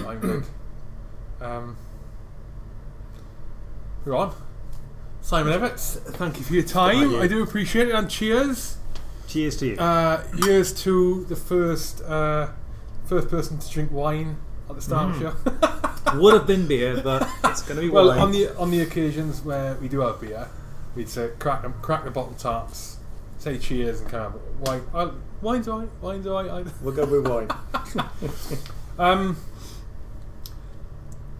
I'm good. We're on. Simon Evetts, thank you for your time. I do appreciate it, and cheers. Cheers to you. Cheers to the first person to drink wine at the start of the show. Would have been beer, but it's going to be well, wine. on the occasions where we do have beer, we'd say crack the bottle tops, say cheers, and kind of wine. Wine's alright. We'll go with wine.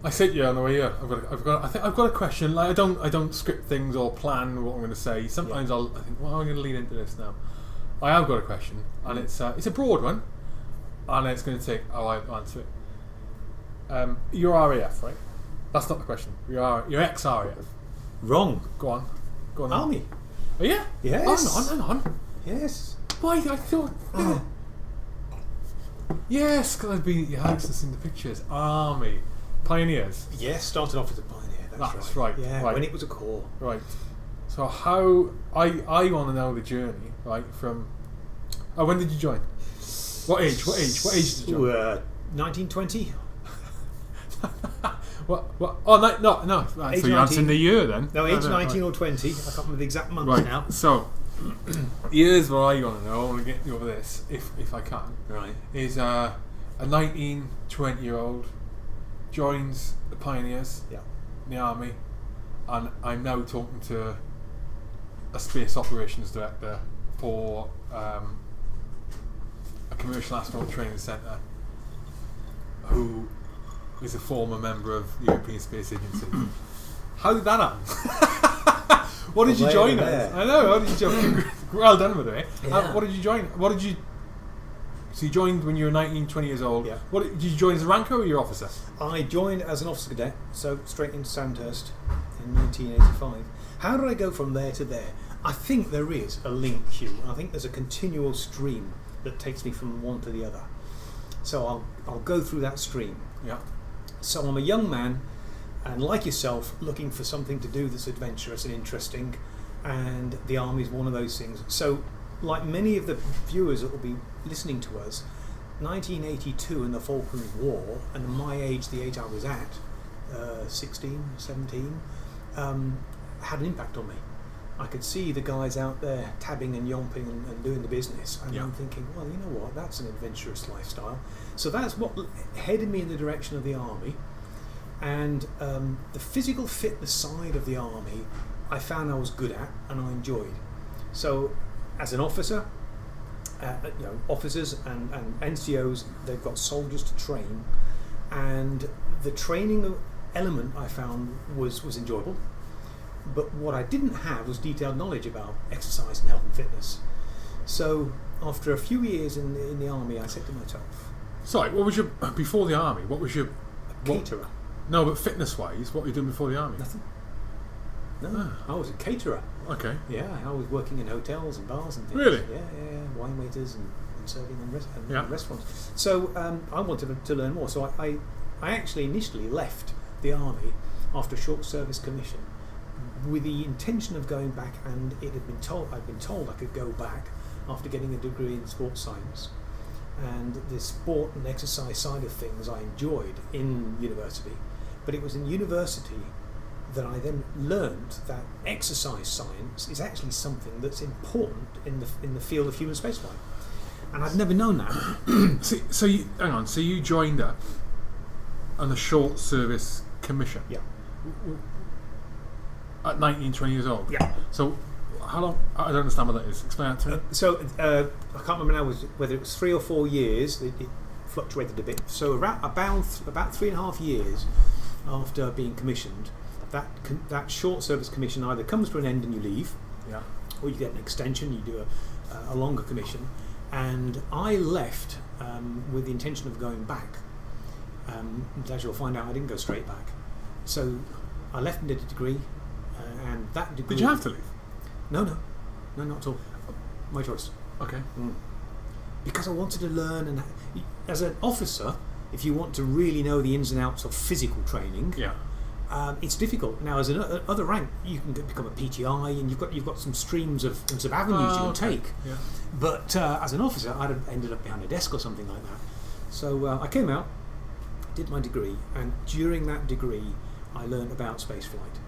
I said on the way here. I've got a question. Like I don't script things or plan what I'm going to say. Sometimes I think, well, I'm going to lean into this now. I have got a question, and it's a broad one, and it's going to take a while to answer it. You're RAF, right? That's not the question. You're ex-RAF. Wrong. Go on. Army. Oh yeah. Yes. Hang on. Yes. Why? I thought. Oh. Yes, because I've been at your house and seen the pictures. Army. Pioneers. Yes, started off as a pioneer. That's right. Yeah, right. when it was a corps. Right. So how I want to know the journey, right? From when did you join? What age did you join? 1920. What? Oh no. Right, so you're answering the year then? No, age 19 or 20. I can't remember the exact months now. So here's what I want to know. I want to get you over this, if I can. Right. Is a 19, 20-year-old joins the Pioneers in the Army, and I'm now talking to a Space Operations Director for a commercial astronaut training centre who is a former member of the European Space Agency. How did that happen? What did you join as? I know, how did you join? Well done with it. What did you join? So you joined when you were 19, 20 years old. Yeah. Did you join as a ranker or your officer? I joined as an officer cadet, so straight into Sandhurst in 1985. How did I go from there to there? I think there is a link, Hugh. I think there's a continual stream that takes me from one to the other. So I'll go through that stream. Yeah. So I'm a young man, and like yourself, looking for something to do that's adventurous and interesting, and the Army is one of those things. So, like many of the viewers that will be listening to us, 1982 and the Falklands War, and my age, the age I was at, 16, 17, had an impact on me. I could see the guys out there tabbing and yomping and doing the business, and I'm thinking, well, you know what, that's an adventurous lifestyle. So that's what headed me in the direction of the Army, and the physical fitness side of the Army I found I was good at and I enjoyed. So as an officer, officers and NCOs, they've got soldiers to train, and the training element I found was enjoyable. But what I didn't have was detailed knowledge about exercise and health and fitness. So after a few years in the Army, I said to myself, sorry, what was your before the Army? What was your caterer? No, but fitness-wise, what were you doing before the Army? Nothing. No, I was a caterer. Okay. Yeah, I was working in hotels and bars and things. Really? Yeah. Wine waiters and serving in restaurants. So I wanted to learn more. So I actually initially left the Army after a short service commission with the intention of going back, and I'd been told I could go back after getting a degree in sports science. And the sport and exercise side of things I enjoyed in university, but it was in university that I then learned that exercise science is actually something that's important in the field of human spaceflight, and I'd never known that. So you joined up on a short service commission. Yeah. At 19, 20 years old. Yeah. So how long? I don't understand what that is. Explain that to me. So I can't remember now whether it was 3 or 4 years. It fluctuated a bit. So about 3.5 years after being commissioned, that short service commission either comes to an end and you leave, or you get an extension. You do a longer commission, and I left with the intention of going back. As you'll find out, I didn't go straight back. So I left and did a degree, and that degree. Did you have to leave? No, not at all. My choice. Okay. Because I wanted to learn, and as an officer, if you want to really know the ins and outs of physical training, it's difficult. Now, as another rank, you can become a PTI, and you've got some streams of avenues you can take. Yeah. But as an officer, I'd have ended up behind a desk or something like that. So I came out, did my degree, and during that degree I learned about spaceflight,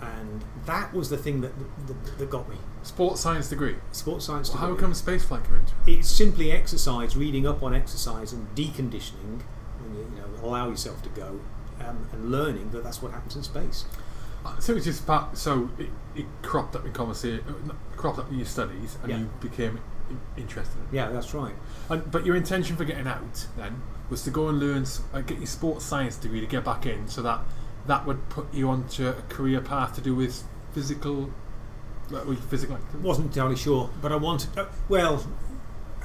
and that was the thing that got me. Sports science degree. Sports science degree. How come spaceflight come into it? It's simply exercise, reading up on exercise and deconditioning, when you allow yourself to go, and learning that that's what happens in space. So it's just it cropped up in conversation, cropped up in your studies, and you became interested in it. Yeah, that's right. But your intention for getting out then was to go and learn, get your sports science degree to get back in, so that would put you onto a career path to do with physical activity. Wasn't entirely sure, but I wanted.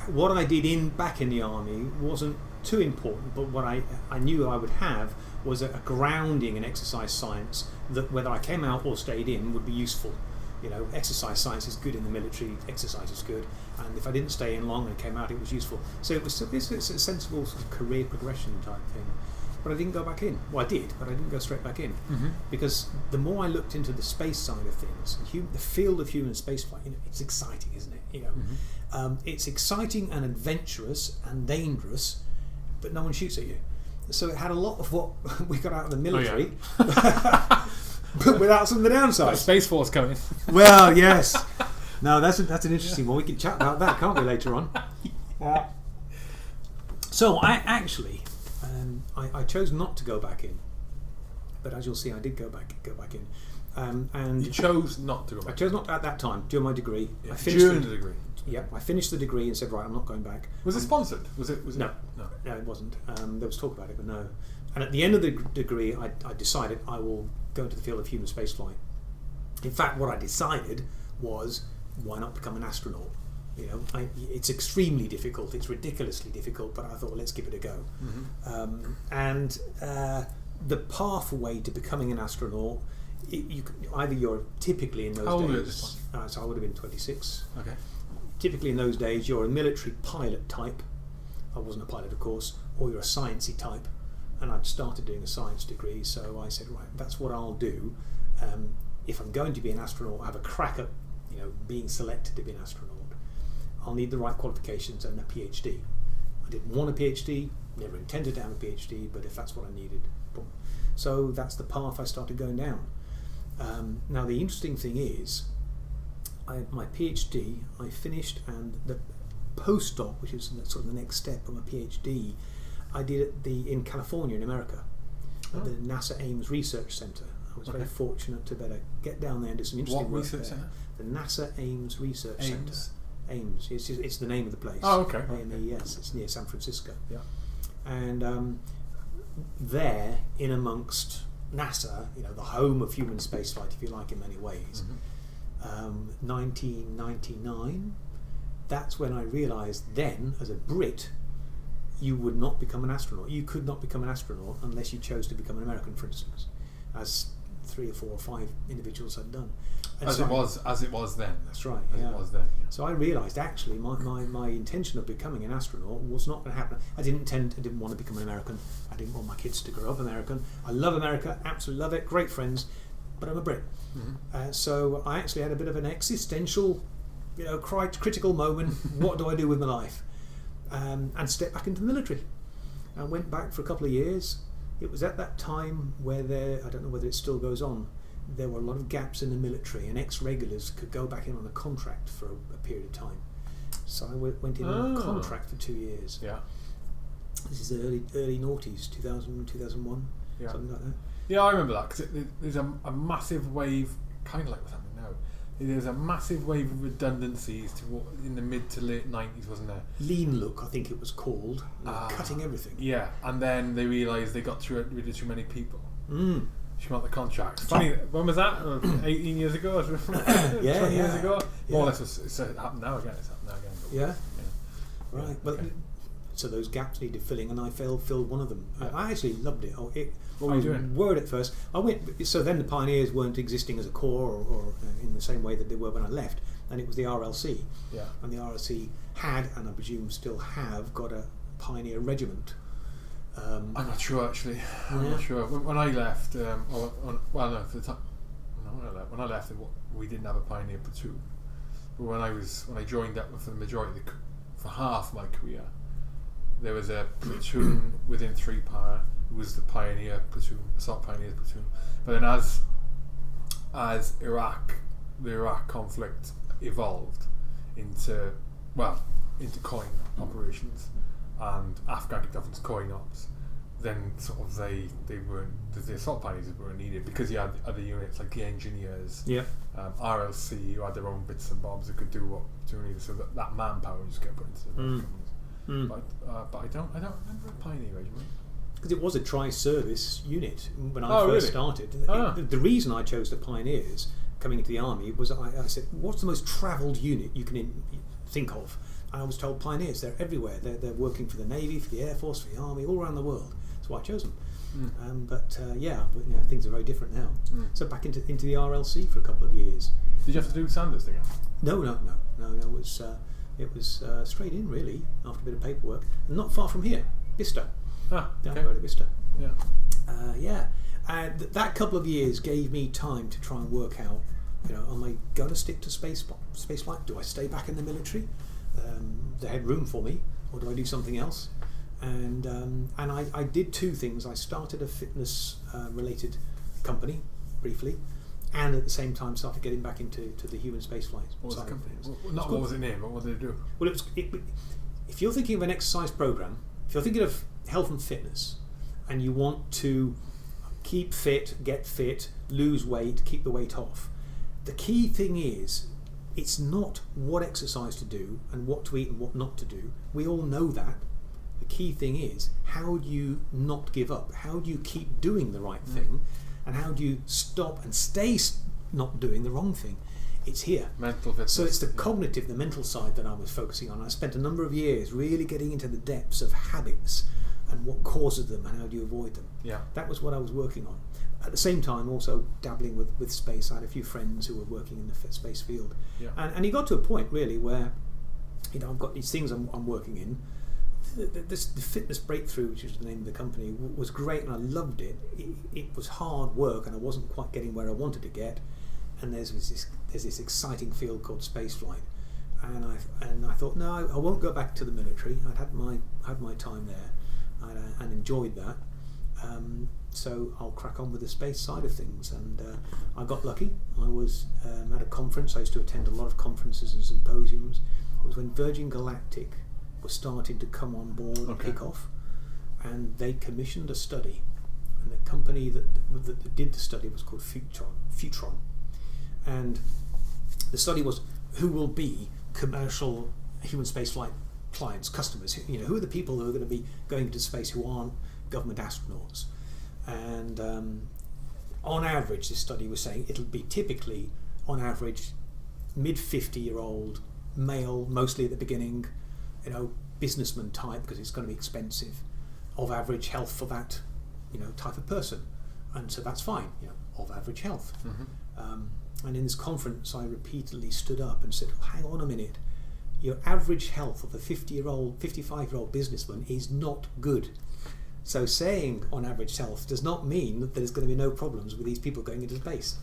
What I did back in the army wasn't too important, but what I knew I would have was a grounding in exercise science that, whether I came out or stayed in, would be useful. Exercise science is good in the military. Exercise is good, and if I didn't stay in long and came out, it was useful. So it's a sensible sort of career progression type thing. But I didn't go back in. Well, I did, but I didn't go straight back in, because the more I looked into the space side of things, the field of human spaceflight, it's exciting, isn't it? It's exciting and adventurous and dangerous, but no one shoots at you. So it had a lot of what we got out of the military. But without some of the downsides. Space Force coming. Well, yes. No, that's an interesting one. We can chat about that, can't we, later on? So I actually, I chose not to go back in, but as you'll see, I did go back in. And you chose not to go back. I chose not at that time during my degree. Yeah. I finished during the degree. Yeah, I finished the degree and said, right, I'm not going back. Was it sponsored? Was it? No, it wasn't. There was talk about it, but no. And at the end of the degree, I decided I will go into the field of human spaceflight. In fact, what I decided was, why not become an astronaut? It's extremely difficult. It's ridiculously difficult, but I thought, let's give it a go. The pathway to becoming an astronaut, you're typically in those days. How old are you at this this point? So I would have been 26. Okay. Typically in those days, you're a military pilot type. I wasn't a pilot, of course, or you're a sciencey type. And I'd started doing a science degree, so I said, right, that's what I'll do. If I'm going to be an astronaut, have a crack at being selected to be an astronaut, I'll need the right qualifications and a PhD. I didn't want a PhD, never intended to have a PhD, but if that's what I needed, boom. So that's the path I started going down. Now the interesting thing is, my PhD I finished, and the postdoc, which is sort of the next step of a PhD, I did it in California in America, at the NASA Ames Research Center. I was very fortunate to better get down there and do some interesting work there. Center? The NASA Ames Research Center. Ames. It's the name of the place. Oh, okay. Yes, it's near San Francisco. Yeah. And there, in amongst NASA, the home of human spaceflight, if you like, in many ways. 1999. That's when I realised. Then, as a Brit, you would not become an astronaut. You could not become an astronaut unless you chose to become an American, for instance, as 3 or 4 or 5 individuals had done. And as it was then. That's right. As it was then. Yeah. So I realised actually my intention of becoming an astronaut was not going to happen. I didn't want to become an American. I didn't want my kids to grow up American. I love America, absolutely love it, great friends, but I'm a Brit. So I actually had a bit of an existential, critical moment. What do I do with my life? And stepped back into the military. I went back for a couple of years. It was at that time where I don't know whether it still goes on, there were a lot of gaps in the military, and ex-regulars could go back in on a contract for a period of time. So I went in on a contract for 2 years. Yeah. This is early noughties, 2000, 2001, something like that. Yeah, I remember that, because there's a massive wave, kind of like what's happening now. There's a massive wave of redundancies in the mid to late 90s, wasn't there? Lean look, I think it was called. Cutting everything. Yeah, and then they realised they got rid of too many people. She want the contract. Funny, when was that? 18 years ago? 20 years ago? More or less, it's happened now again. It's happened now again. Yeah. Right. Well, so those gaps needed filling, and I filled one of them. Yeah. I actually loved it. What were you doing? Worried at first. So then the Pioneers weren't existing as a corps or in the same way that they were when I left, and it was the RLC. Yeah. And the RLC had, and I presume still have, got a Pioneer regiment. I'm not sure actually. I'm not sure. When I left, when I left, we didn't have a Pioneer platoon. But when I joined up for the majority, for half my career, there was a platoon within 3 para, who was the pioneer platoon, assault pioneers platoon. But then as the Iraq conflict evolved into COIN operations, and Afghan kicked off into COIN ops, then sort of the assault pioneers weren't needed, because you had other units like the engineers, RLC, who had their own bits and bobs that could do what you needed, so that manpower just get put into the companies. But I don't remember a pioneer regiment. Because it was a tri-service unit when I first started. The reason I chose the pioneers coming into the army was I said, what's the most travelled unit you can think of? And I was told pioneers, they're everywhere. They're working for the Navy, for the Air Force, for the Army, all around the world. That's why I chose them. But things are very different now. So back into the RLC for a couple of years. Did you have to do Sandhurst again? No. It was straight in, really, after a bit of paperwork. And not far from here, Bicester. Down the road at Bicester. That couple of years gave me time to try and work out, am I going to stick to space flight? Do I stay back in the military? They had room for me, or do I do something else? And I did two things. I started a fitness related company briefly, and at the same time started getting back into the human spaceflight. What was the company? What was it named? What did it do? Well, if you're thinking of an exercise program, if you're thinking of health and fitness, and you want to keep fit, get fit, lose weight, keep the weight off, the key thing is, it's not what exercise to do and what to eat and what not to do. We all know that. The key thing is, how do you not give up? How do you keep doing the right thing? And how do you stop and stay not doing the wrong thing? It's here. Mental fitness. So it's the cognitive, the mental side that I was focusing on. I spent a number of years really getting into the depths of habits and what causes them and how do you avoid them. That was what I was working on. At the same time, also dabbling with space. I had a few friends who were working in the space field. And it got to a point, really, where I've got these things I'm working in. The Fitness Breakthrough, which is the name of the company, was great, and I loved it. It was hard work, and I wasn't quite getting where I wanted to get. And there's this exciting field called spaceflight, and I thought, no, I won't go back to the military. I'd had my time there, and enjoyed that. So I'll crack on with the space side of things, and I got lucky. I was at a conference. I used to attend a lot of conferences and symposiums. It was when Virgin Galactic was starting to come on board and kick off, and they commissioned a study, and the company that did the study was called Futron, and the study was who will be commercial human spaceflight clients, customers. Who are the people who are going to be going into space who aren't government astronauts? And on average, this study was saying it'll be typically, on average, mid-50-year-old male, mostly at the beginning, businessman type, because it's going to be expensive, of average health for that, type of person, and so that's fine, of average health. And in this conference, I repeatedly stood up and said, "Hang on a minute, your average health of a 50-year-old, 55-year-old businessman is not good. So saying on average health does not mean that there's going to be no problems with these people going into space."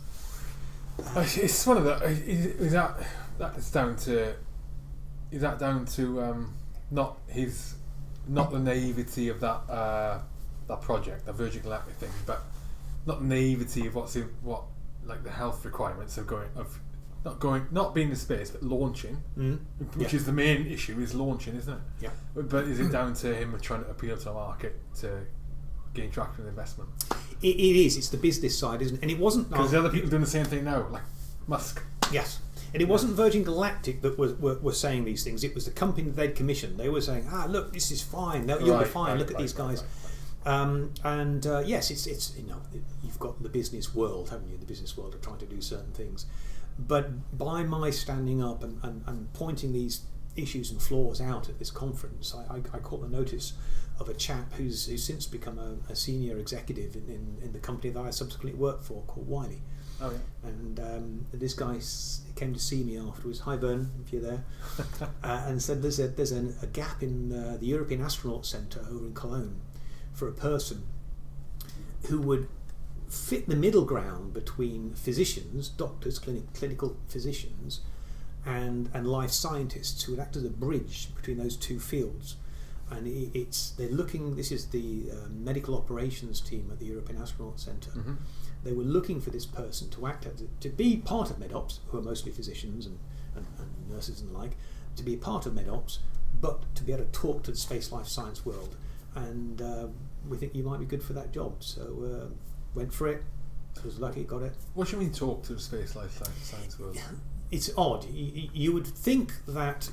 It's one of the. Is that down to not the naivety of that project, the Virgin Galactic thing, but not the naivety of what the health requirements of not being in space but launching, which is the main issue, is launching, isn't it? But is it down to him trying to appeal to the market to gain traction and investment? It is. It's the business side, isn't it? And it wasn't, because the other people doing the same thing now, like Musk. Yes. And it wasn't Virgin Galactic that were saying these things. It was the company that they'd commissioned. They were saying, look, this is fine. You'll be fine. Look at these guys. Yes, it's you've got the business world, haven't you? The business world are trying to do certain things. But by my standing up and pointing these issues and flaws out at this conference, I caught the notice of a chap who's since become a senior executive in the company that I subsequently worked for, called Wiley. And this guy came to see me afterwards. Hi, Bern, if you're there, and said there's a gap in the European Astronaut Centre over in Cologne for a person who would fit the middle ground between physicians, doctors, clinical physicians, and life scientists, who would act as a bridge between those two fields. and they're looking. This is the medical operations team at the European Astronaut Centre. Mm-hmm. They were looking for this person to be part of MedOps, who are mostly physicians and nurses and the like, to be part of MedOps, but to be able to talk to the space life science world. And we think you might be good for that job. So went for it. Was lucky, got it. What do you mean talk to the space life science world? It's odd. You would think that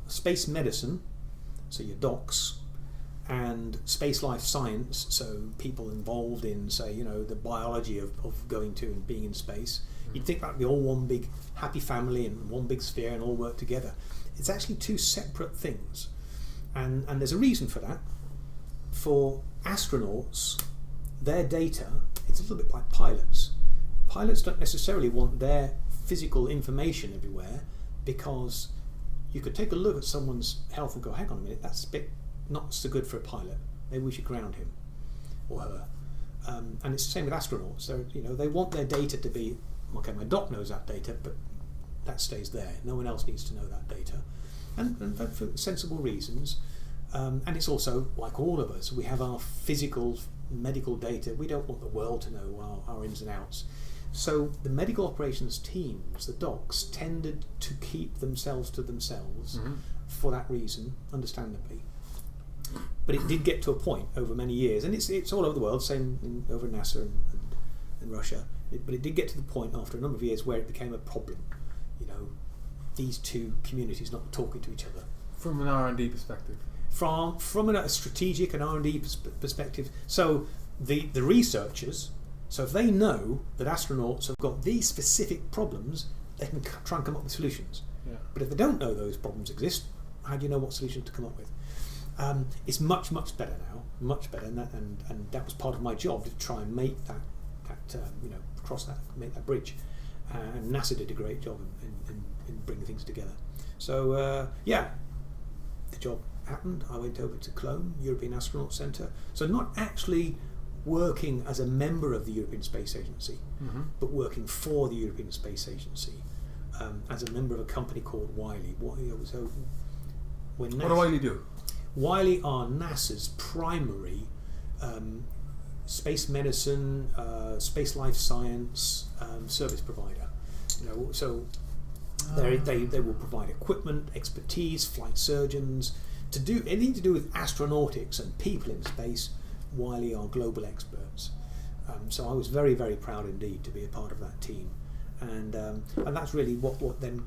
space medicine, so your docs, and space life science, so people involved in, say, the biology of going to and being in space, you'd think that'd be all one big happy family and one big sphere and all work together. It's actually two separate things, and there's a reason for that. For astronauts, their data, it's a little bit like pilots. Pilots don't necessarily want their physical information everywhere, because you could take a look at someone's health and go, hang on a minute, that's a bit not so good for a pilot. Maybe we should ground him or her. And it's the same with astronauts. They want their data to be, okay, my doc knows that data, but that stays there. No one else needs to know that data, and for sensible reasons. And it's also, like all of us, we have our physical medical data. We don't want the world to know our ins and outs. So the medical operations teams, the docs, tended to keep themselves to themselves for that reason, understandably. But it did get to a point over many years, and it's all over the world, same over NASA and Russia. But it did get to the point after a number of years where it became a problem. These two communities not talking to each other. From an R&D perspective. From a strategic and R&D perspective. So the researchers, so if they know that astronauts have got these specific problems, they can try and come up with solutions. Yeah. But if they don't know those problems exist, how do you know what solution to come up with? It's much better now, much better, and that was part of my job, to try and make that cross that, make that bridge. And NASA did a great job in bringing things together. So the job happened. I went over to Cologne, European Astronaut Centre. So not actually working as a member of the European Space Agency, but working for the European Space Agency as a member of a company called Wiley. What do Wiley do? Wiley are NASA's primary space medicine, space life science service provider. So they will provide equipment, expertise, flight surgeons, to do anything to do with astronautics and people in space. Wiley are global experts. So I was very, very proud indeed to be a part of that team, and that's really what then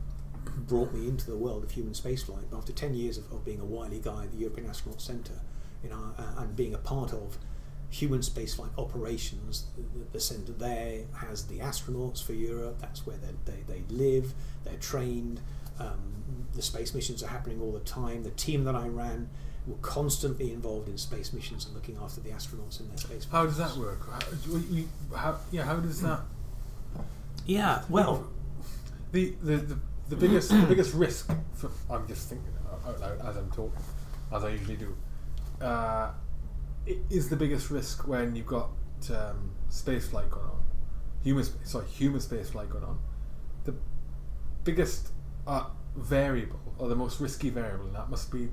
brought me into the world of human spaceflight. After 10 years of being a Wiley guy at the European Astronaut Centre, and being a part of human spaceflight operations, the centre there has the astronauts for Europe. That's where they live. They're trained. The space missions are happening all the time. The team that I ran were constantly involved in space missions and looking after the astronauts in their space missions. How does that work? How does that? Yeah, well, the biggest risk. I'm just thinking out loud as I'm talking, as I usually do. Is the biggest risk when you've got space flight going on, human space flight going on. The biggest variable, or the most risky variable in that, must be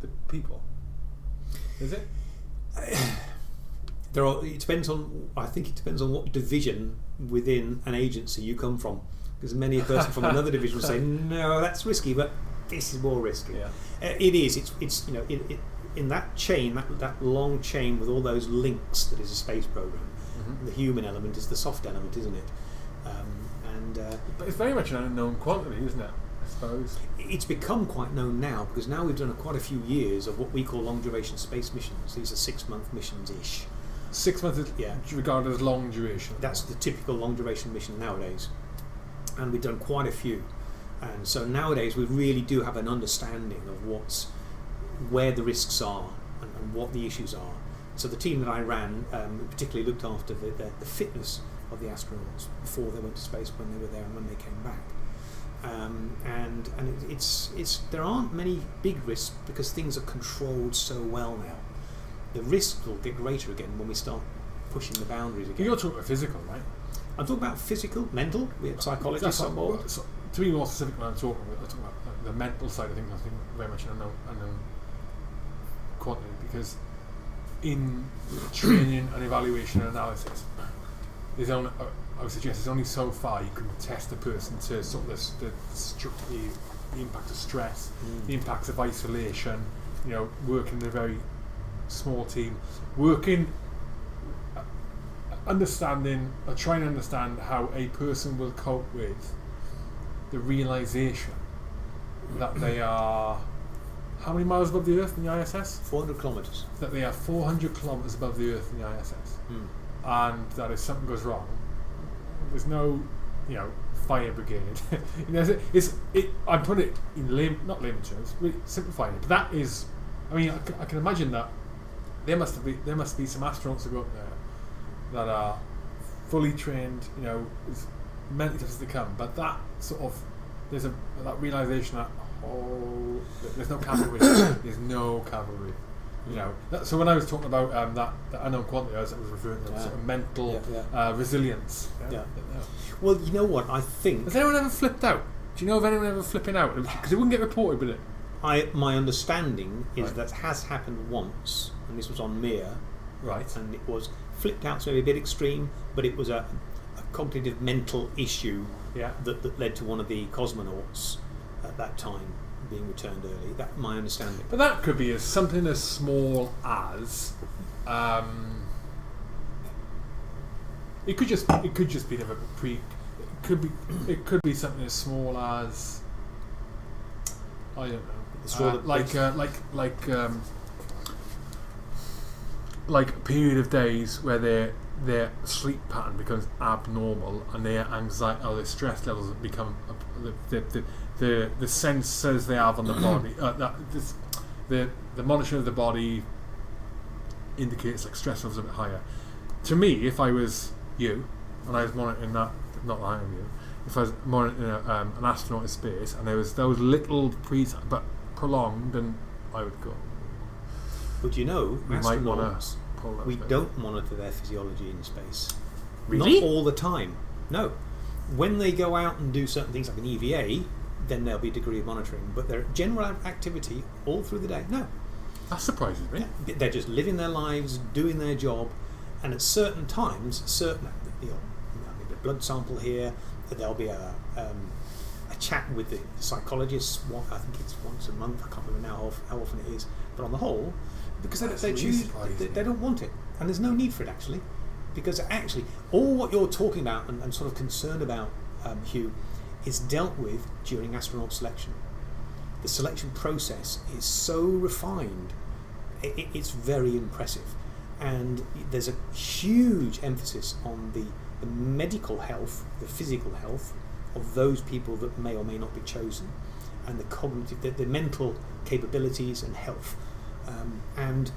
the people. Is it? It depends on. I think it depends on what division within an agency you come from. Because many a person from another division will say, "No, that's risky, but this is more risky." Yeah. It is. It's in that chain, that long chain with all those links that is a space program. The human element is the soft element, isn't it? But it's very much an unknown quantity, isn't it? I suppose it's become quite known now, because now we've done quite a few years of what we call long duration space missions. These are 6-month missions ish. 6 months is regarded as long duration. That's the typical long duration mission nowadays, and we've done quite a few. And so nowadays we really do have an understanding of where the risks are and what the issues are. So the team that I ran particularly looked after the fitness of the astronauts before they went to space, when they were there, and when they came back. And it's there aren't many big risks, because things are controlled so well now. The risks will get greater again when we start pushing the boundaries again. You're talking about physical, right? I'm talking about physical, mental. We have psychologists on board. So, to be more specific, when I'm talking about the mental side of things, I think very much an unknown quantity, because in training and evaluation and analysis, there's only, I would suggest, there's only so far you can test a person to sort of the impact of stress, the impacts of isolation, working in a very small team, understanding or trying to understand how a person will cope with the realisation that they are how many miles above the Earth in the ISS? 400 kilometres. That they are 400 kilometres above the Earth in the ISS, and that if something goes wrong, there's no, fire brigade. I'm putting it in not layman terms, really simplifying it. But that is, I can imagine that there must be some astronauts who go up there that are fully trained, with mentally tough as they come. But that sort of that realisation that there's no cavalry. There's no cavalry. So when I was talking about that unknown quantity, I was referring to sort of mental resilience. Well, you know what? I think. Has anyone ever flipped out? Do you know of anyone ever flipping out? Because it wouldn't get reported, would it? My understanding is that has happened once, and this was on Mir. Right. And it was flipped out, so maybe a bit extreme, but it was a cognitive mental issue that led to one of the cosmonauts at that time being returned early. That's my understanding. But that could be something as small as it could just be never it could be something as small as I don't know, like a period of days where their sleep pattern becomes abnormal and their anxiety or their stress levels become the sensors they have on the body, the monitoring of the body indicates like stress levels a bit higher. To me, if I was you and I was monitoring that, not that I am you, if I was monitoring an astronaut in space and there was those little but prolonged, and I would go. But astronauts, we space. Don't monitor their physiology in space. Really? Not all the time. No. When they go out and do certain things like an EVA, then there'll be a degree of monitoring. But their general activity all through the day, no. That surprises me. Yeah. They're just living their lives, doing their job, and at certain times, there'll be a blood sample here. There'll be a chat with the psychologist. I think it's once a month. I can't remember now how often it is. But on the whole, because they don't want it, and there's no need for it actually, because actually all what you're talking about and sort of concerned about, Hugh, is dealt with during astronaut selection. The selection process is so refined, it's very impressive, and there's a huge emphasis on the medical health, the physical health of those people that may or may not be chosen, and the cognitive, the mental capabilities and health. And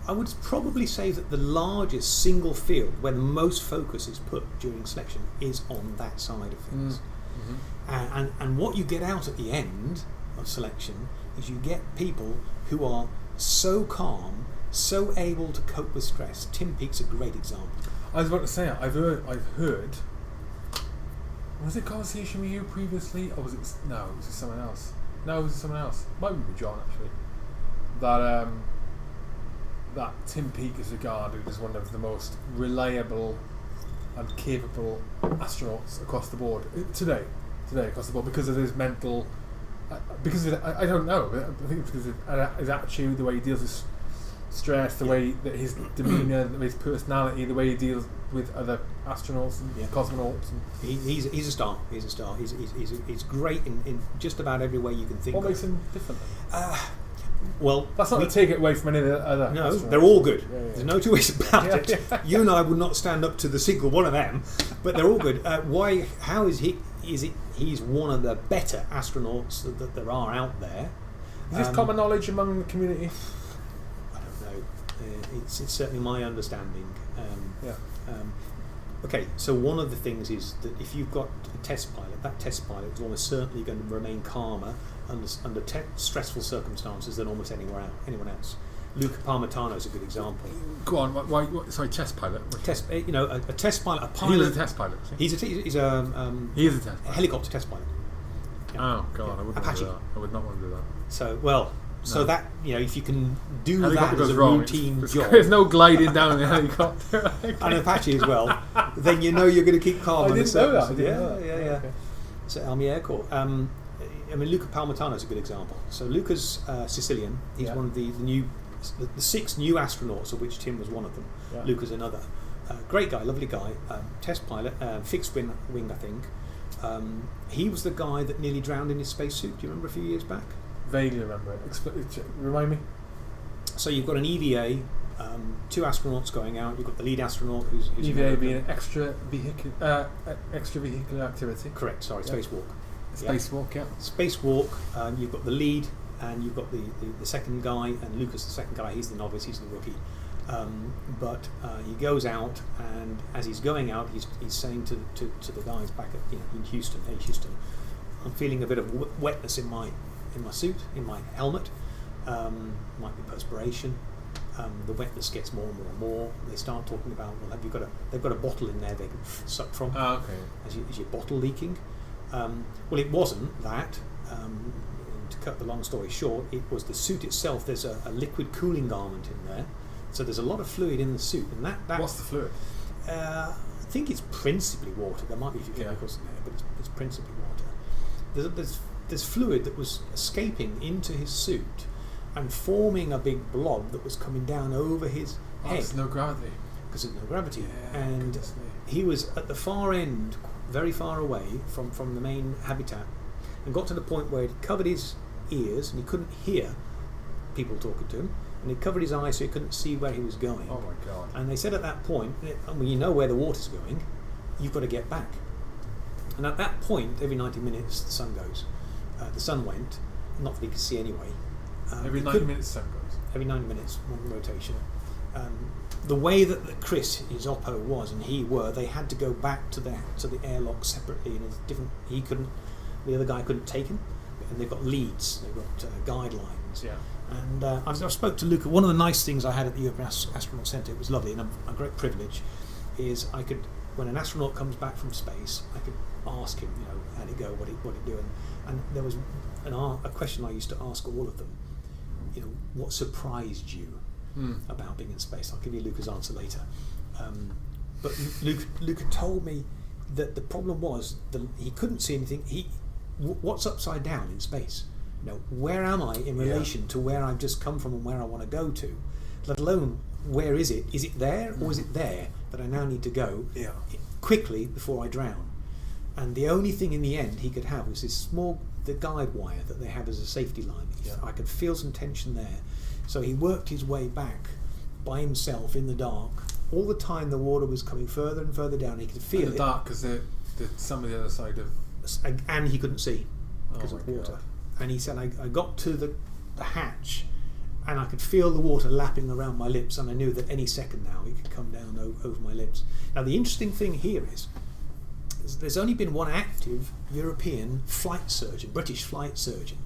I would probably say that the largest single field where the most focus is put during selection is on that side of things. And what you get out at the end of selection is you get people who are so calm, so able to cope with stress. Tim Peake's a great example. I was about to say, I've heard. Was it conversation with you previously, or was it someone else? No, it was someone else. Might be with John actually. That Tim Peake is regarded as one of the most reliable and capable astronauts across the board today across the board, because of his mental, because of, I don't know, I think it's because of his attitude, the way he deals with stress, the way that his demeanour, his personality, the way he deals with other astronauts and cosmonauts. And he's a star. He's a star. He's great in just about every way you can think. What makes him different? Well, that's not to take it away from any of the other. No, astronauts. They're all good. There's no two ways about it. You and I would not stand up to the single one of them, but they're all good. Why? How is he? He's one of the better astronauts that there are out there. Is this common knowledge among the community? I don't know. It's certainly my understanding. Okay, so one of the things is that if you've got a test pilot, that test pilot is almost certainly going to remain calmer under stressful circumstances than almost anyone else. Luca Parmitano is a good example. Go on. Why? Sorry, test pilot. A test pilot. A pilot. He was a test pilot. He is a test pilot. Helicopter test pilot. Yeah. Oh God, I wouldn't want to do that. I would not want to do that. So, well, So that, if you can do Helicopter that as goes a wrong. routine job, There's no gliding down the helicopter. and Apache as well, then you're going to keep calm on the surface. I didn't know that. Yeah. Okay. So Army Air Corps. Luca Palmitano is a good example. So Luca's Sicilian. He's one of the 6 new astronauts, of which Tim was one of them. Yeah. Luca's another. Great guy, lovely guy. Test pilot, fixed wing, I think. He was the guy that nearly drowned in his spacesuit. Do you remember a few years back? Vaguely remember it. Remind me. So you've got an EVA, 2 astronauts going out. You've got the lead astronaut who's EVA being an extravehicular activity. Correct. Sorry, spacewalk. Spacewalk, yeah. Spacewalk. You've got the lead, and you've got the second guy, and Lucas, the second guy. He's the novice. He's the rookie. But he goes out, and as he's going out, he's saying to the guys back at in Houston, "Hey Houston, I'm feeling a bit of wetness in my suit, in my helmet. Might be perspiration. The wetness gets more and more and more. They start talking about, well, they've got a bottle in there they can suck from. Oh, okay. Is your bottle leaking? Well, it wasn't that. To cut the long story short, it was the suit itself. There's a liquid cooling garment in there, so there's a lot of fluid in the suit. And that what's the fluid? I think it's principally water. There might be a few chemicals in there, but it's principally water. There's fluid that was escaping into his suit and forming a big blob that was coming down over his head. There's no gravity. Because there's no gravity. Yeah, and he was at the far end, very far away from the main habitat, and got to the point where he'd covered his ears and he couldn't hear people talking to him, and he'd covered his eyes so he couldn't see where he was going. Oh my God. And they said at that point, when you know where the water's going, you've got to get back. And at that point, every 90 minutes, the sun goes. The sun went, not that he could see anyway. Every 90 minutes, the sun goes. Every 90 minutes, one rotation. The way that Chris, his oppo, was and he were, they had to go back to the airlock separately in a different. He couldn't. The other guy couldn't take him, and they've got leads. They've got guidelines. Yeah. And I spoke to Luca. One of the nice things I had at the European Astronaut Centre, it was lovely and a great privilege, is I could, when an astronaut comes back from space, I could ask him, how'd it go, what he do, and there was a question I used to ask all of them. What surprised you about being in space? I'll give you Luca's answer later. But Luca told me that the problem was he couldn't see anything. What's upside down in space? Where am I in relation to where I've just come from and where I want to go to? Let alone, where is it? Is it there or is it there that I now need to go quickly before I drown? And the only thing in the end he could have was the guide wire that they have as a safety line. I could feel some tension there. So he worked his way back by himself in the dark. All the time the water was coming further and further down. He could feel it. In the dark because the some of the other side of... And he couldn't see because of water. God. And he said, I got to the hatch and I could feel the water lapping around my lips, and I knew that any second now it could come down over my lips. Now the interesting thing here is there's only been one active European flight surgeon, British flight surgeon.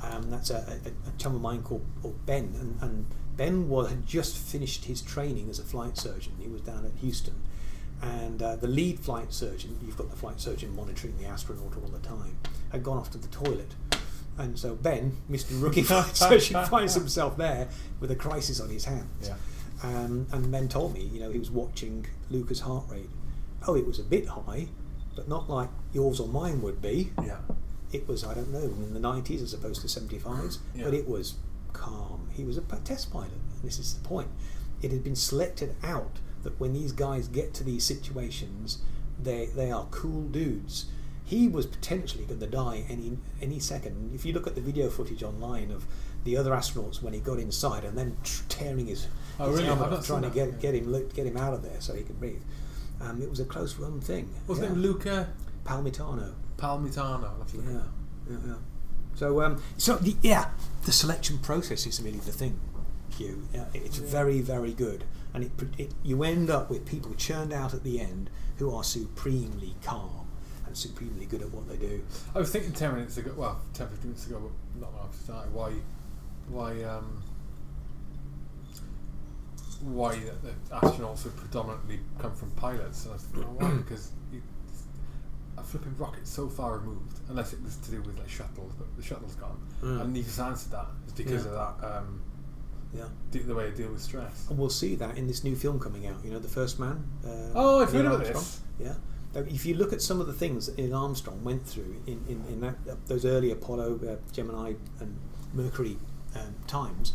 That's a chum of mine called Ben, and Ben had just finished his training as a flight surgeon. He was down at Houston, and the lead flight surgeon, you've got the flight surgeon monitoring the astronaut all the time, had gone off to the toilet. And so Ben, Mr. Rookie Flight Surgeon, finds himself there with a crisis on his hands. Yeah. And Ben told me, he was watching Luca's heart rate. Oh, it was a bit high, but not like yours or mine would be. Yeah. It was, I don't know, in the 90s as opposed to 75s, but it was calm. He was a test pilot, and this is the point. It had been selected out that when these guys get to these situations, they are cool dudes. He was potentially going to die any second. If you look at the video footage online of the other astronauts when he got inside and then tearing his helmet, trying to get him out of there so he could breathe, it was a close run thing. Wasn't it Luca Palmitano? Yeah. So the selection process is really the thing, Hugh. It's very, very good, and you end up with people churned out at the end who are supremely calm and supremely good at what they do. I was thinking 10 minutes ago, 10-15 minutes ago, but not after starting, why the astronauts would predominantly come from pilots. And I was thinking, why? Because a flipping rocket so far removed, unless it was to do with like shuttles, but the shuttle's gone. And he just answered that. It's because of that. The way they deal with stress. And we'll see that in this new film coming out. You know, The First Man. I've heard Neil about Armstrong. this. Yeah. If you look at some of the things that Neil Armstrong went through in those early Apollo, Gemini, and Mercury times,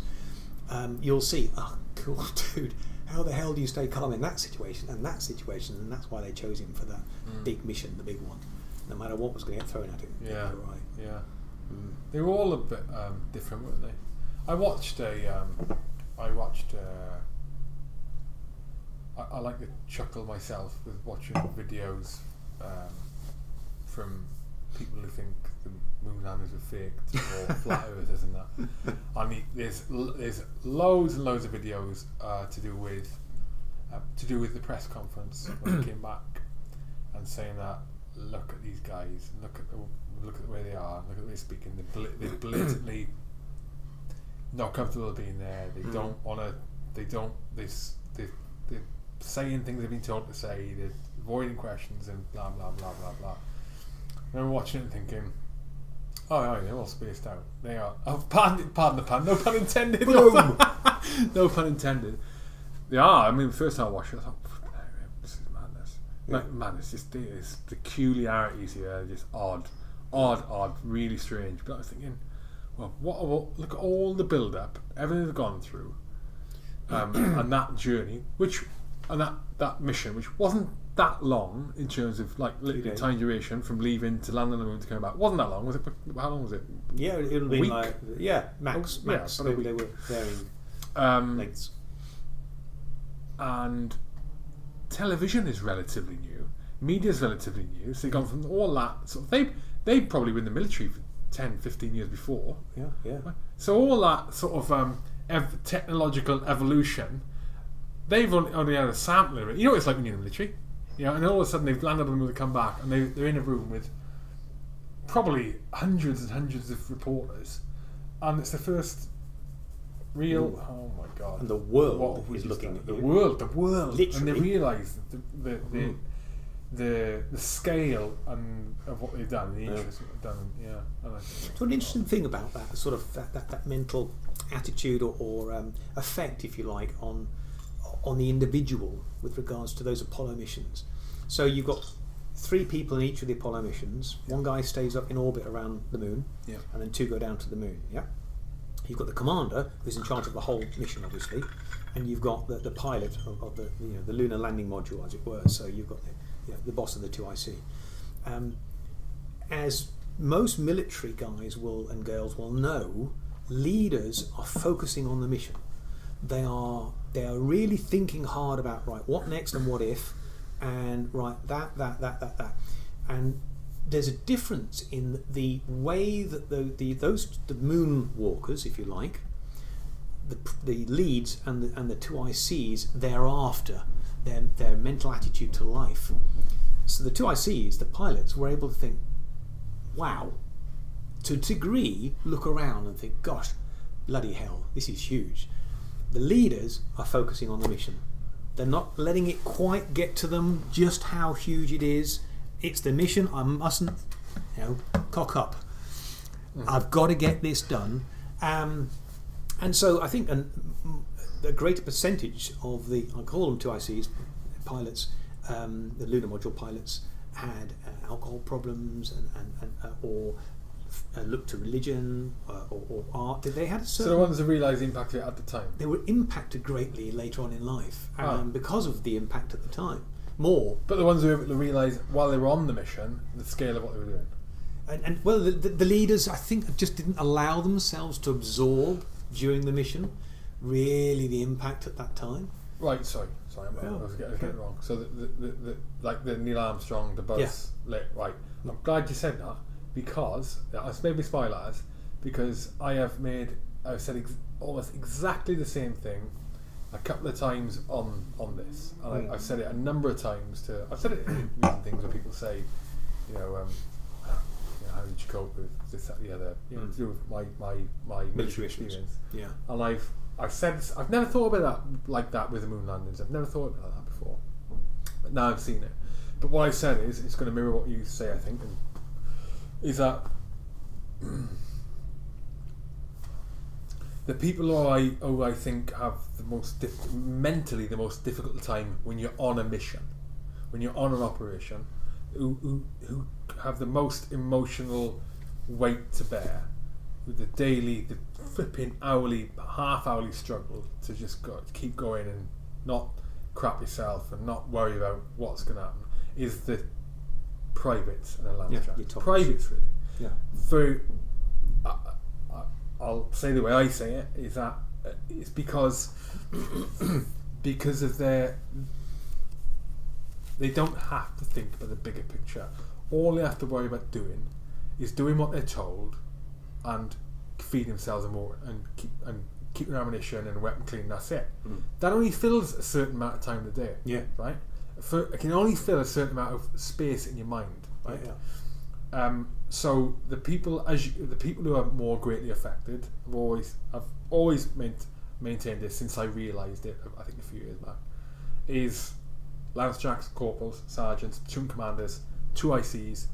you'll see, oh, cool, dude. How the hell do you stay calm in that situation and that situation? And that's why they chose him for that big mission, the big one. No matter what was going to get thrown at him. Yeah. Right. Yeah. They were all a bit different, weren't they? I like to chuckle myself with watching videos from people who think the moon landings were faked or flat earthers and that. I mean, there's loads and loads of videos to do with the press conference when they came back and saying that, look at these guys, look at the way they are, look at the way they're speaking. They're blatantly not comfortable being there. They don't want to. They're saying things they've been told to say. They're avoiding questions and blah blah blah blah blah. I remember watching it and thinking, oh, they're all spaced out. They are. Oh, pardon the pun. No pun intended. No pun intended. They are. I mean, the first time I watched it, I thought, this is madness. Yeah. Like, man, it's just the peculiarities here are just odd, really strange. But I was thinking, well, look at all the build-up, everything they've gone through, and that journey, and that mission, which wasn't that long in terms of like literally time duration from leaving to land on the moon to coming back. Wasn't that long? Was it? How long was it? Yeah, it'll be like max. Yeah, they were varying lengths. And television is relatively new. Media is relatively new. So they've gone from all that. So they've probably been in the military for 10, 15 years before. Yeah. So all that sort of technological evolution, they've only had a sample of it. You know what it's like when you're in the military? You know, and then all of a sudden they've landed on the moon to come back, and they're in a room with probably hundreds and hundreds of reporters, and it's the first real. Oh my god! And the world is looking at the world, literally. and they realise the scale of what they've done, the interest of what they've done. Yeah. So an interesting thing about that, sort of that mental attitude or effect, if you like, on the individual with regards to those Apollo missions. So you've got 3 people in each of the Apollo missions. One guy stays up in orbit around the moon, and then 2 go down to the moon. Yeah. You've got the commander, who's in charge of the whole mission, obviously, and you've got the pilot of the lunar landing module, as it were. So you've got the boss of the 2IC. As most military guys and girls will know, leaders are focusing on the mission. They are really thinking hard about, right, what next and what if, and right, that. And there's a difference in the way that the moon walkers, if you like, the leads and the 2ICs thereafter, their mental attitude to life. So the 2ICs, the pilots, were able to think, wow, to a degree, look around and think, gosh, bloody hell, this is huge. The leaders are focusing on the mission. They're not letting it quite get to them just how huge it is. It's the mission. I mustn't, cock up. I've got to get this done. And so I think a greater percentage of I call them 2ICs, pilots, the lunar module pilots, had alcohol problems or looked to religion or art. They had a certain. So the ones that realised the impact of it at the time. They were impacted greatly later on in life because of the impact at the time. More. But the ones who realised while they were on the mission the scale of what they were doing. And well, the leaders, I think, just didn't allow themselves to absorb during the mission really the impact at that time. Right. Sorry. I was getting it wrong. So the Neil Armstrong, the Buzz. Yeah. Right. I'm glad you said that. Because it's made me smile at us, because I've said almost exactly the same thing a couple of times on this, and I've said it a number of times I've said it in recent things where people say, how did you cope with this, that, the other, to do with my military experience. Yeah. And I've said I've never thought about that like that with the moon landings. I've never thought about that before, but now I've seen it. But what I said is, it's going to mirror what you say, I think, and is that the people who I think have the most mentally the most difficult time when you're on a mission, when you're on an operation, who have the most emotional weight to bear, with the flipping hourly, half-hourly struggle to just keep going and not crap yourself and not worry about what's going to happen, is the privates and a Landstrack. Privates, really. Yeah. For I'll say the way I say it is that it's because of they don't have to think about the bigger picture. All they have to worry about is doing what they're told and feed themselves and keep their ammunition and weapon clean. That's it. That only fills a certain amount of time a day. Yeah. Right. It can only fill a certain amount of space in your mind. Right. Yeah. So the people who are more greatly affected have always maintained this since I realised it. I think a few years back, is Landstracks, corporals, sergeants, platoon commanders, 2 ICs,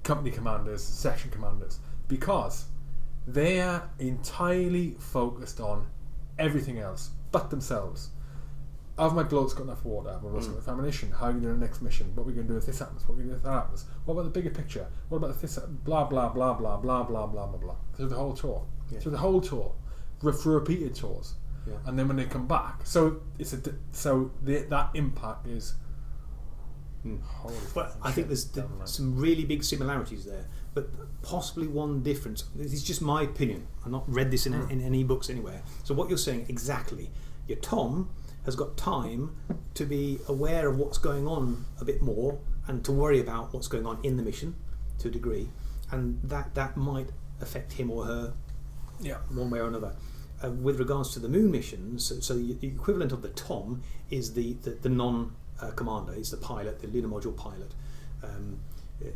company commanders, section commanders, because they are entirely focused on everything else but themselves. Have my bloke's got enough water? Have my bloke's got enough ammunition? How are we going to do the next mission? What are we going to do if this happens? What are we going to do if that happens? What about the bigger picture? What about if this? Blah blah blah blah blah blah blah blah blah. Through the whole tour. Yeah. Through the whole tour. For repeated tours. Yeah. And then when they come back, that impact is. Well, I think there's some really big similarities there, but possibly one difference. This is just my opinion. I've not read this in any books anywhere. So what you're saying exactly, your Tom has got time to be aware of what's going on a bit more and to worry about what's going on in the mission to a degree, and that might affect him or her one way or another. With regards to the moon missions, so the equivalent of the Tom is the non-commander, is the pilot, the lunar module pilot.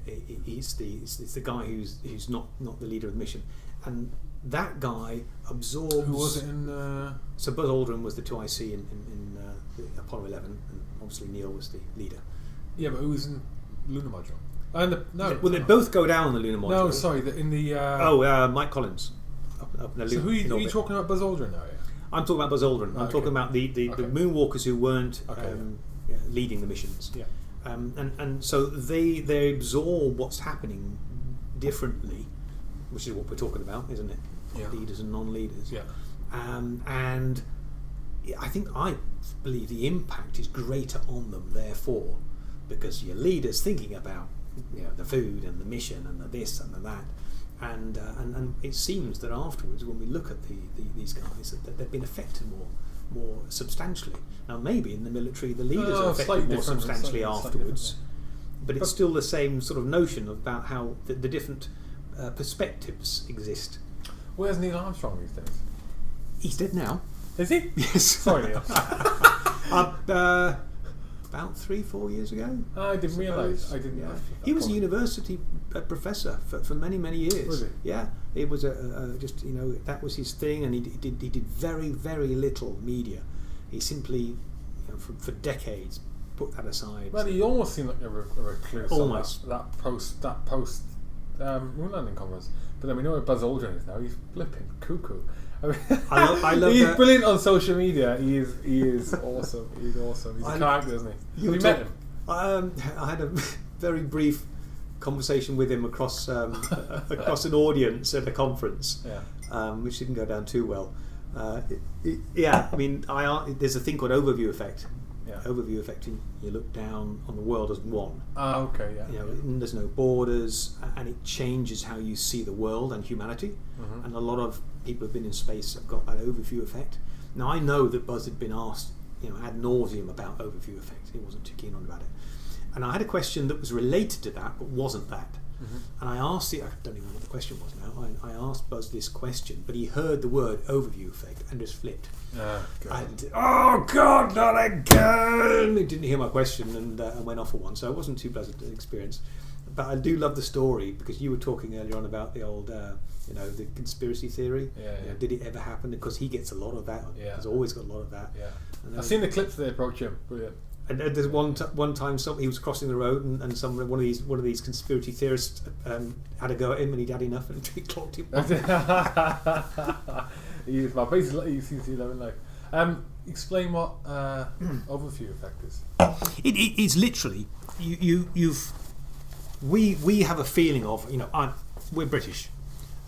It's the guy who's not the leader of the mission, and that guy absorbs. Who was it in? So Buzz Aldrin was the 2IC in Apollo 11, and obviously Neil was the leader. Yeah, but who was in lunar module? They both go down on the lunar module. No, sorry, in the. Mike Collins. Up in so who are you talking about? Buzz Aldrin now? Yeah? I'm talking about Buzz Aldrin. I'm talking about the moonwalkers who weren't leading the missions. Yeah. And so they absorb what's happening differently, which is what we're talking about, isn't it? Yeah. Leaders and non-leaders. Yeah. And I believe the impact is greater on them, therefore, because your leader's thinking about the food and the mission and the this and the that. And it seems that afterwards, when we look at these guys, that they've been affected more substantially. Now, maybe in the military, the leaders are affected more substantially afterwards, but it's still the same sort of notion about how the different perspectives exist. Where's Neil Armstrong these days? He's dead now. Is he? Yes. Sorry, Neil. About 3-4 years ago. I didn't realise. I didn't. Yeah. He was a university professor for many years. Was he? Yeah, it was just that was his thing, and he did very very little media. He simply for decades put that aside. Well, he almost seemed like a recluse. Almost that post moon landing conference. But then we know where Buzz Aldrin is now. He's flipping cuckoo. I love he's brilliant on social media. He is awesome. He's awesome. He's a character, isn't he? Have you met him? I had a very brief conversation with him across an audience at a conference, which didn't go down too well. I mean, there's a thing called overview effect. Yeah. Overview effect. You look down on the world as one. Okay. Yeah. There's no borders, and it changes how you see the world and humanity. Mm-hmm. And a lot of people who've been in space have got that overview effect. Now, I know that Buzz had been asked, ad nauseum about overview effect. He wasn't too keen on about it. And I had a question that was related to that, but wasn't that. Mm-hmm. And I asked I don't even know what the question was now. I asked Buzz this question, but he heard the word overview effect and just flipped. Oh God, not again! He didn't hear my question and went off for one, so it wasn't too pleasant an experience. But I do love the story, because you were talking earlier on about the old, the conspiracy theory. Did it ever happen? Because he gets a lot of that. Yeah. He's always got a lot of that. Yeah. I've seen the clips they approach him. Brilliant. And there's one time he was crossing the road, and one of these conspiracy theorists had a go at him, and he'd had enough, and he clocked him. He's my basically CC11 life. Explain what overview effect is. It's literally we have a feeling of, you know, we're British,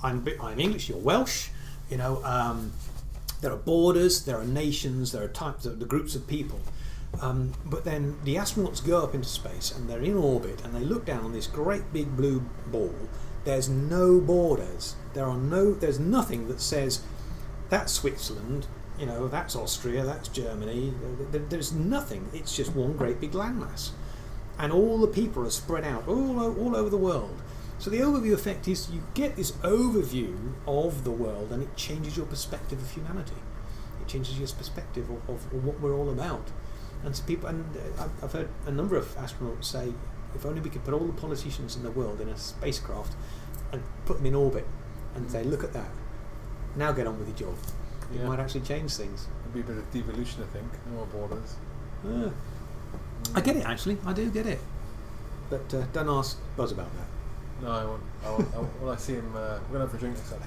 I'm English, you're Welsh, you know. There are borders, there are nations, there are types, the groups of people. But then the astronauts go up into space and they're in orbit and they look down on this great big blue ball. There's no borders. There's nothing that says that's Switzerland, you know, that's Austria, that's Germany. There's nothing. It's just one great big landmass. And all the people are spread out all over the world. So the overview effect is you get this overview of the world and it changes your perspective of humanity. It changes your perspective of what we're all about. And so I've heard a number of astronauts say, if only we could put all the politicians in the world in a spacecraft and put them in orbit and say, look at that, now get on with your job. It might actually change things. It'd be a bit of devolution, I think. No more borders. I get it, actually. I do get it. But don't ask Buzz about that. No, I won't. When I see him, we're going to have a drink next time.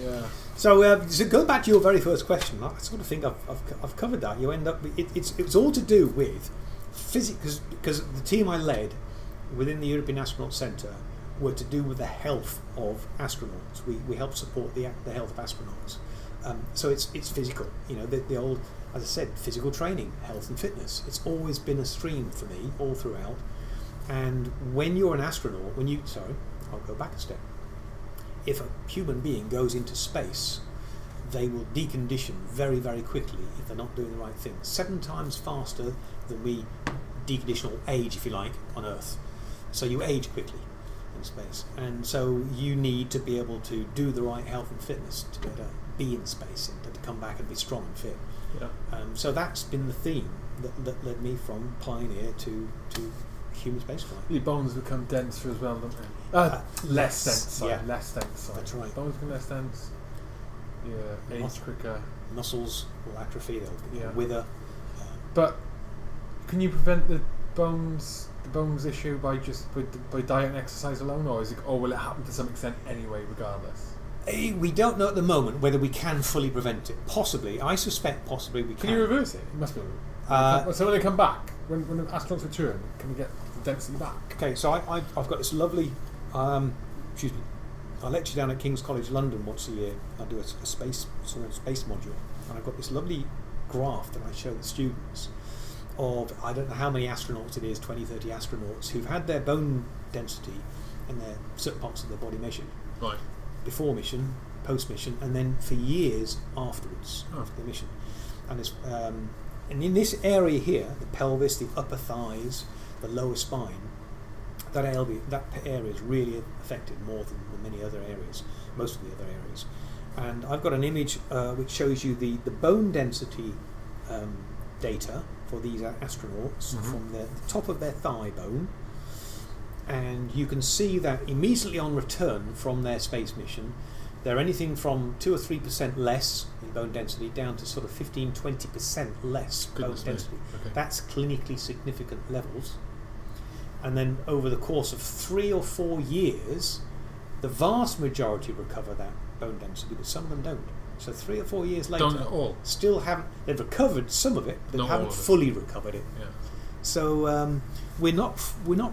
Yeah. So going back to your very first question, I sort of think I've covered that. You end up it's all to do with physics, because the team I led within the European Astronaut Centre were to do with the health of astronauts. We help support the health of astronauts. So it's physical. You know, the old, as I said, physical training, health and fitness. It's always been a stream for me all throughout. And when you're an astronaut, I'll go back a step. If a human being goes into space, they will decondition very, very quickly if they're not doing the right thing. 7 times faster than we decondition or age, if you like, on Earth. So you age quickly in space. And so you need to be able to do the right health and fitness to be able to be in space and to come back and be strong and fit. Yeah. So that's been the theme that led me from pioneer to human spaceflight. Your bones become denser as well, don't they? Less dense, sorry. Yeah. Less dense, sorry. That's right. Bones become less dense. Yeah, age quicker. Muscles will atrophy, they'll wither. But can you prevent the bones issue by diet and exercise alone, or will it happen to some extent anyway, regardless? We don't know at the moment whether we can fully prevent it. Possibly, I suspect possibly we can. Can you reverse it? It must be. So when they come back, when the astronauts return, can we get the density back? Okay, so I've got this lovely. I lecture down at King's College London once a year. I do a space module, and I've got this lovely graph that I show the students of, I don't know how many astronauts it is, 20, 30 astronauts who've had their bone density and their certain parts of their body measured. Right. Before mission, post mission, and then for years afterwards, after the mission. And it's and in this area here, the pelvis, the upper thighs, the lower spine, that area is really affected more than many other areas, most of the other areas. And I've got an image which shows you the bone density data for these astronauts from the top of their thigh bone. And you can see that immediately on return from their space mission, they're anything from 2 or 3% less in bone density down to sort of 15-20% less bone density. Okay. That's clinically significant levels. And then over the course of 3 or 4 years, the vast majority recover that bone density, but some of them don't. So 3 or 4 years later, don't at all. Still haven't. They've recovered some of it, but they haven't fully recovered it. Yeah. So we're not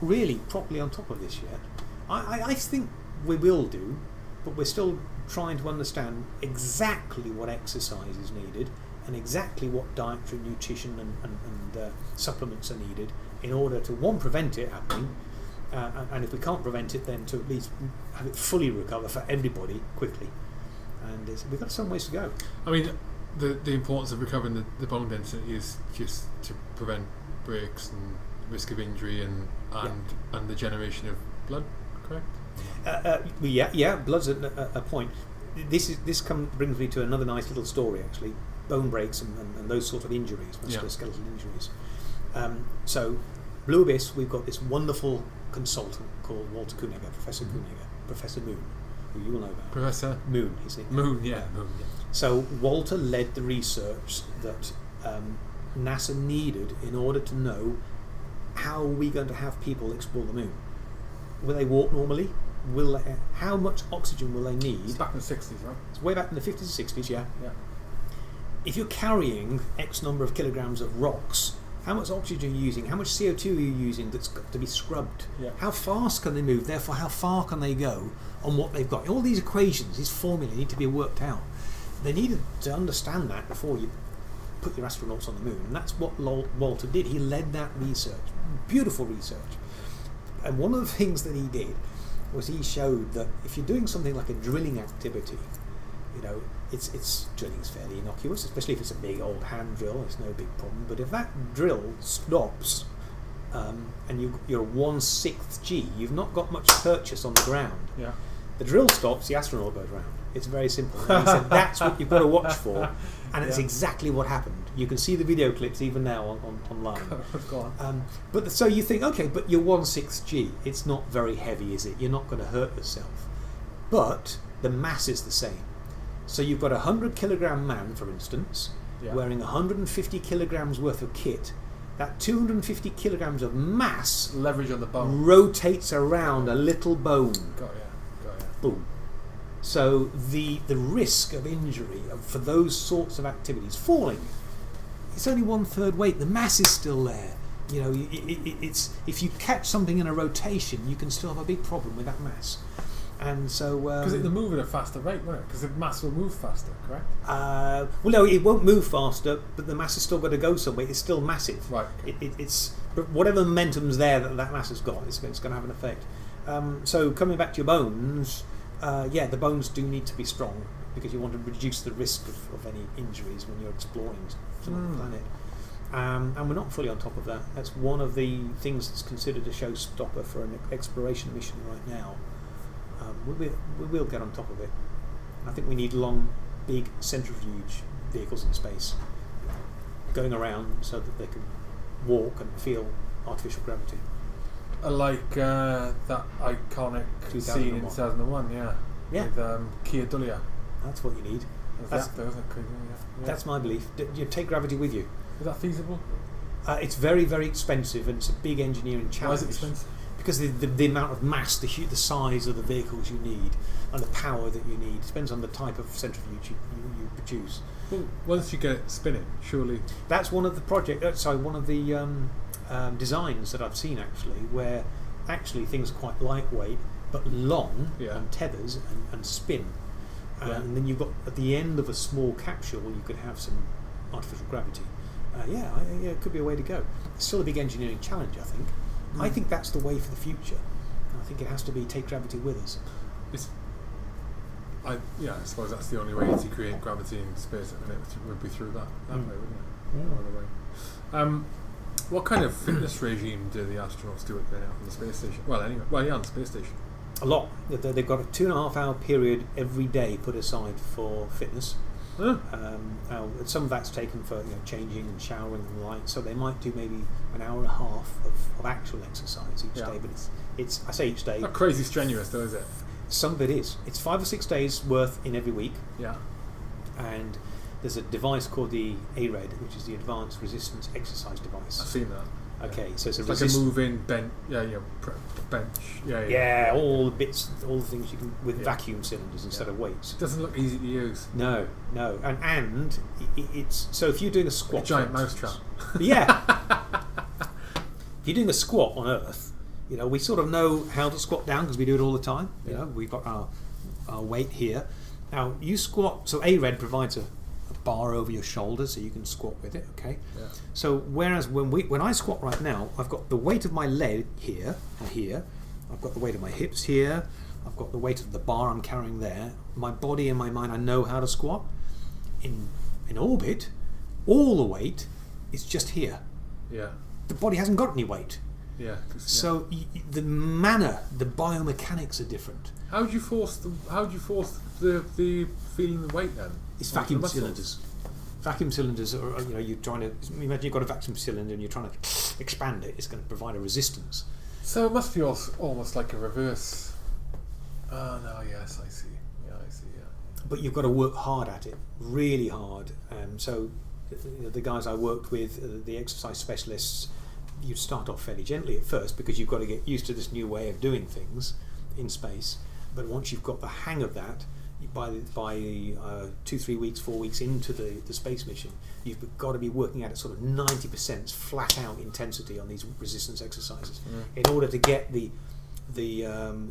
really properly on top of this yet. I think we will do, but we're still trying to understand exactly what exercise is needed and exactly what dietary nutrition and supplements are needed in order to, one, prevent it happening, and if we can't prevent it, then to at least have it fully recover for everybody quickly. And we've got some ways to go. I mean, the importance of recovering the bone density is just to prevent breaks and risk of injury and the generation of blood, correct? Blood's a point. Brings me to another nice little story, actually. Bone breaks and those sort of injuries, musculoskeletal injuries. So, Blue Abyss, we've got this wonderful consultant called Walter Koeniger, Professor Koeniger, Professor Moon, who you will know about. Professor Moon, is it? Moon, yeah. Moon, yeah. So Walter led the research that NASA needed in order to know how are we going to have people explore the moon. Will they walk normally? How much oxygen will they need? It's back in the 60s, right? It's way back in the 50s and 60s, yeah. Yeah. If you're carrying X number of kilograms of rocks, how much oxygen are you using? How much CO2 are you using that's got to be scrubbed? Yeah. How fast can they move? Therefore, how far can they go on what they've got? All these equations, these formulae need to be worked out. They needed to understand that before you put your astronauts on the moon. And that's what Walter did. He led that research. Beautiful research. And one of the things that he did was he showed that if you're doing something like a drilling activity, you know, it's drilling is fairly innocuous, especially if it's a big old hand drill. It's no big problem. But if that drill stops and you're 1/6 G, you've not got much purchase on the ground. Yeah. The drill stops, the astronaut goes round. It's very simple. And he said that's what you've got to watch for, and it's exactly what happened. You can see the video clips even now online. Go on. But so you think, okay, but you're 1/6 G. It's not very heavy, is it? You're not going to hurt yourself. But the mass is the same. So you've got a 100-kilogram man, for instance, wearing 150 kilograms worth of kit. That 250 kilograms of mass Leverage on the bone. rotates around a little bone. Got ya. Boom. So the risk of injury for those sorts of activities, falling, it's only 1/3 weight. The mass is still there. You know, it's if you catch something in a rotation, you can still have a big problem with that mass. And so because it'll move at a faster rate, won't it? Because the mass will move faster, correct? Well, no, it won't move faster, but the mass has still got to go somewhere. It's still massive. Right. Okay. But whatever momentum's there that mass has got, it's going to have an effect. So coming back to your bones, the bones do need to be strong because you want to reduce the risk of any injuries when you're exploring some other planet. And we're not fully on top of that. That's one of the things that's considered a showstopper for an exploration mission right now. We will get on top of it. I think we need long, big centrifuge vehicles in space going around so that they can walk and feel artificial gravity. Like that iconic scene in 2001, yeah. With Kia Dullia. That's what you need. That's my belief. You take gravity with you. Is that feasible? It's very, very expensive, and it's a big engineering challenge. Why is it expensive? Because the amount of mass, the size of the vehicles you need, and the power that you need depends on the type of centrifuge you produce. Well, once you get it spinning, surely. That's one of the one of the designs that I've seen actually, where actually things are quite lightweight but long on tethers and spin. And then you've got at the end of a small capsule you could have some artificial gravity. It could be a way to go. It's still a big engineering challenge, I think. I think that's the way for the future. I think it has to be take gravity with us. I suppose that's the only way to create gravity in space at the minute would be through that way, wouldn't it? No other way. What kind of fitness regime do the astronauts do it then out on the space station? On the space station. A lot. They've got a 2.5-hour period every day put aside for fitness. Some of that's taken for changing and showering and the like, so they might do maybe an hour and a half of actual exercise each day, but it's I say each day. Not crazy strenuous though, is it? Some of it is. It's 5 or 6 days worth in every week. Yeah. And there's a device called the ARED, which is the Advanced Resistance Exercise Device. I've seen that. Okay, so it's like a move-in bench. Bench. All the bits, all the things you can with vacuum cylinders instead of weights. It doesn't look easy to use. No, and it's so if you're doing a squat, a giant mousetrap. Yeah. If you're doing a squat on Earth, we sort of know how to squat down because we do it all the time. We've got our weight here. Now you squat. So ARED provides a bar over your shoulder so you can squat with it. Okay. Yeah. So whereas when I squat right now, I've got the weight of my leg here and here. I've got the weight of my hips here. I've got the weight of the bar I'm carrying there. My body and my mind, I know how to squat. In orbit, all the weight is just here. Yeah. The body hasn't got any weight. Yeah. So the manner, the biomechanics are different. How do you force the feeling the weight then? It's vacuum cylinders. Vacuum cylinders are, you're trying to imagine you've got a vacuum cylinder and you're trying to expand it. It's going to provide a resistance. So it must be almost like a reverse Oh no, yes, I see. Yeah, I see. Yeah. But you've got to work hard at it, really hard. So the guys I worked with, the exercise specialists, you start off fairly gently at first because you've got to get used to this new way of doing things in space. But once you've got the hang of that, by 2, 3 weeks, 4 weeks into the space mission, you've got to be working at it sort of 90% flat out intensity on these resistance exercises in order to get the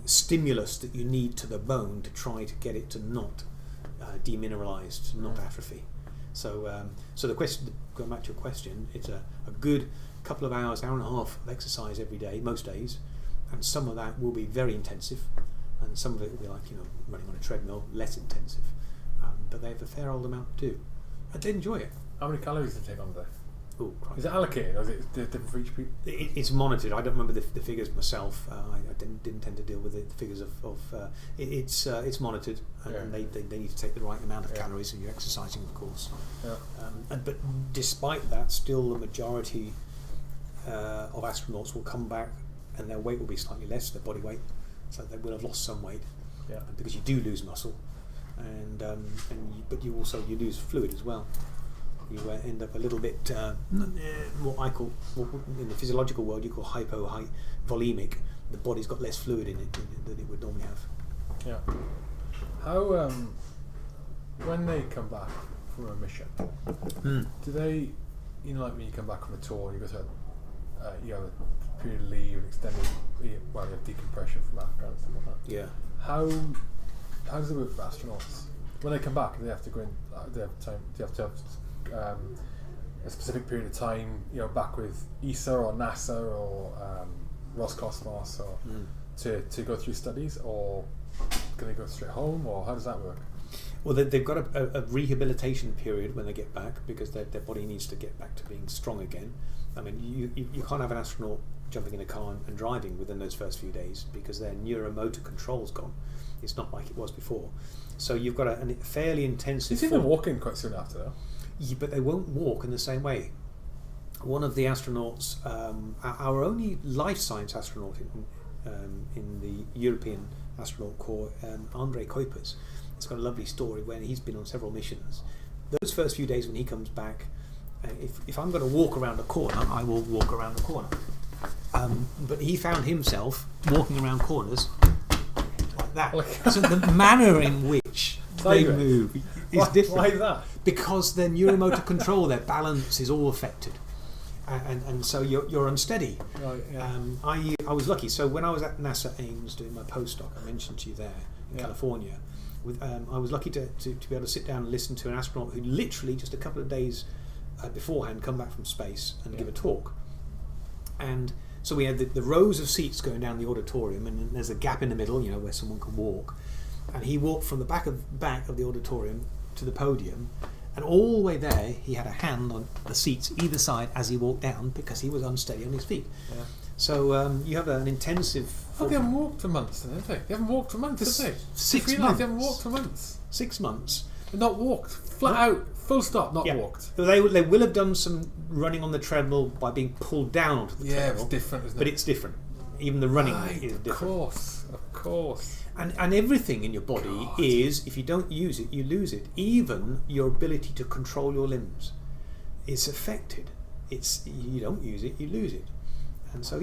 stimulus that you need to the bone to try to get it to not demineralize, to not atrophy. So the question, going back to your question, it's a good couple of hours, hour and a half of exercise every day, most days, and some of that will be very intensive, and some of it will be like running on a treadmill, less intensive. But they have a fair old amount to do, and they enjoy it. How many calories do they take on a day? Oh, Christ. Is it allocated, or is it different for each people? It's monitored. I don't remember the figures myself. I didn't tend to deal with the figures of it's monitored, and they need to take the right amount of calories, and you're exercising, of course. Yeah. But despite that, still the majority of astronauts will come back, and their weight will be slightly less, their body weight, so they will have lost some weight. Yeah. Because you do lose muscle, but you lose fluid as well. You end up a little bit what I call, in the physiological world, you call hypovolemic. The body's got less fluid in it than it would normally have. Yeah. How when they come back from a mission, do they, like when you come back from a tour, you go to you have a period of leave, an extended, you have decompression from Africa and stuff like that. Yeah. How does it work for astronauts when they come back? Do they have to go in? Do they have time? Do you have to have a specific period of time, back with ESA or NASA or Roscosmos or to go through studies, or can they go straight home, or how does that work? Well, they've got a rehabilitation period when they get back, because their body needs to get back to being strong again. I mean, you can't have an astronaut jumping in a car and driving within those first few days, because their neuromotor control's gone. It's not like it was before. So you've got a fairly intensive... You see them walking quite soon after, though. Yeah, but they won't walk in the same way. One of the astronauts, our only life science astronaut in the European Astronaut Corps, Andrei Kuipers, has got a lovely story when he's been on several missions. Those first few days when he comes back, if I'm going to walk around a corner, I will walk around the corner. But he found himself walking around corners like that. So the manner in which they move is different. Why is that? Because their neuromotor control, their balance is all affected, and so you're unsteady. Right, yeah. I was lucky. So when I was at NASA Ames doing my postdoc, I mentioned to you there in California, I was lucky to be able to sit down and listen to an astronaut who literally just a couple of days beforehand come back from space and give a talk. And so we had the rows of seats going down the auditorium, and there's a gap in the middle, where someone can walk. And he walked from the back of the auditorium to the podium, and all the way there he had a hand on the seats either side as he walked down, because he was unsteady on his feet. Yeah. So you have an intensive... Oh, they haven't walked for months, have they? They haven't walked for months, have they? 6 months. They haven't walked for months. 6 months. They've not walked. Flat out, full stop, not walked. They will have done some running on the treadmill by being pulled down onto the treadmill. Yeah, it's different, isn't it? But it's different. Even the running is different. Of course. And everything in your body is, if you don't use it, you lose it. Even your ability to control your limbs is affected. You don't use it, you lose it. And so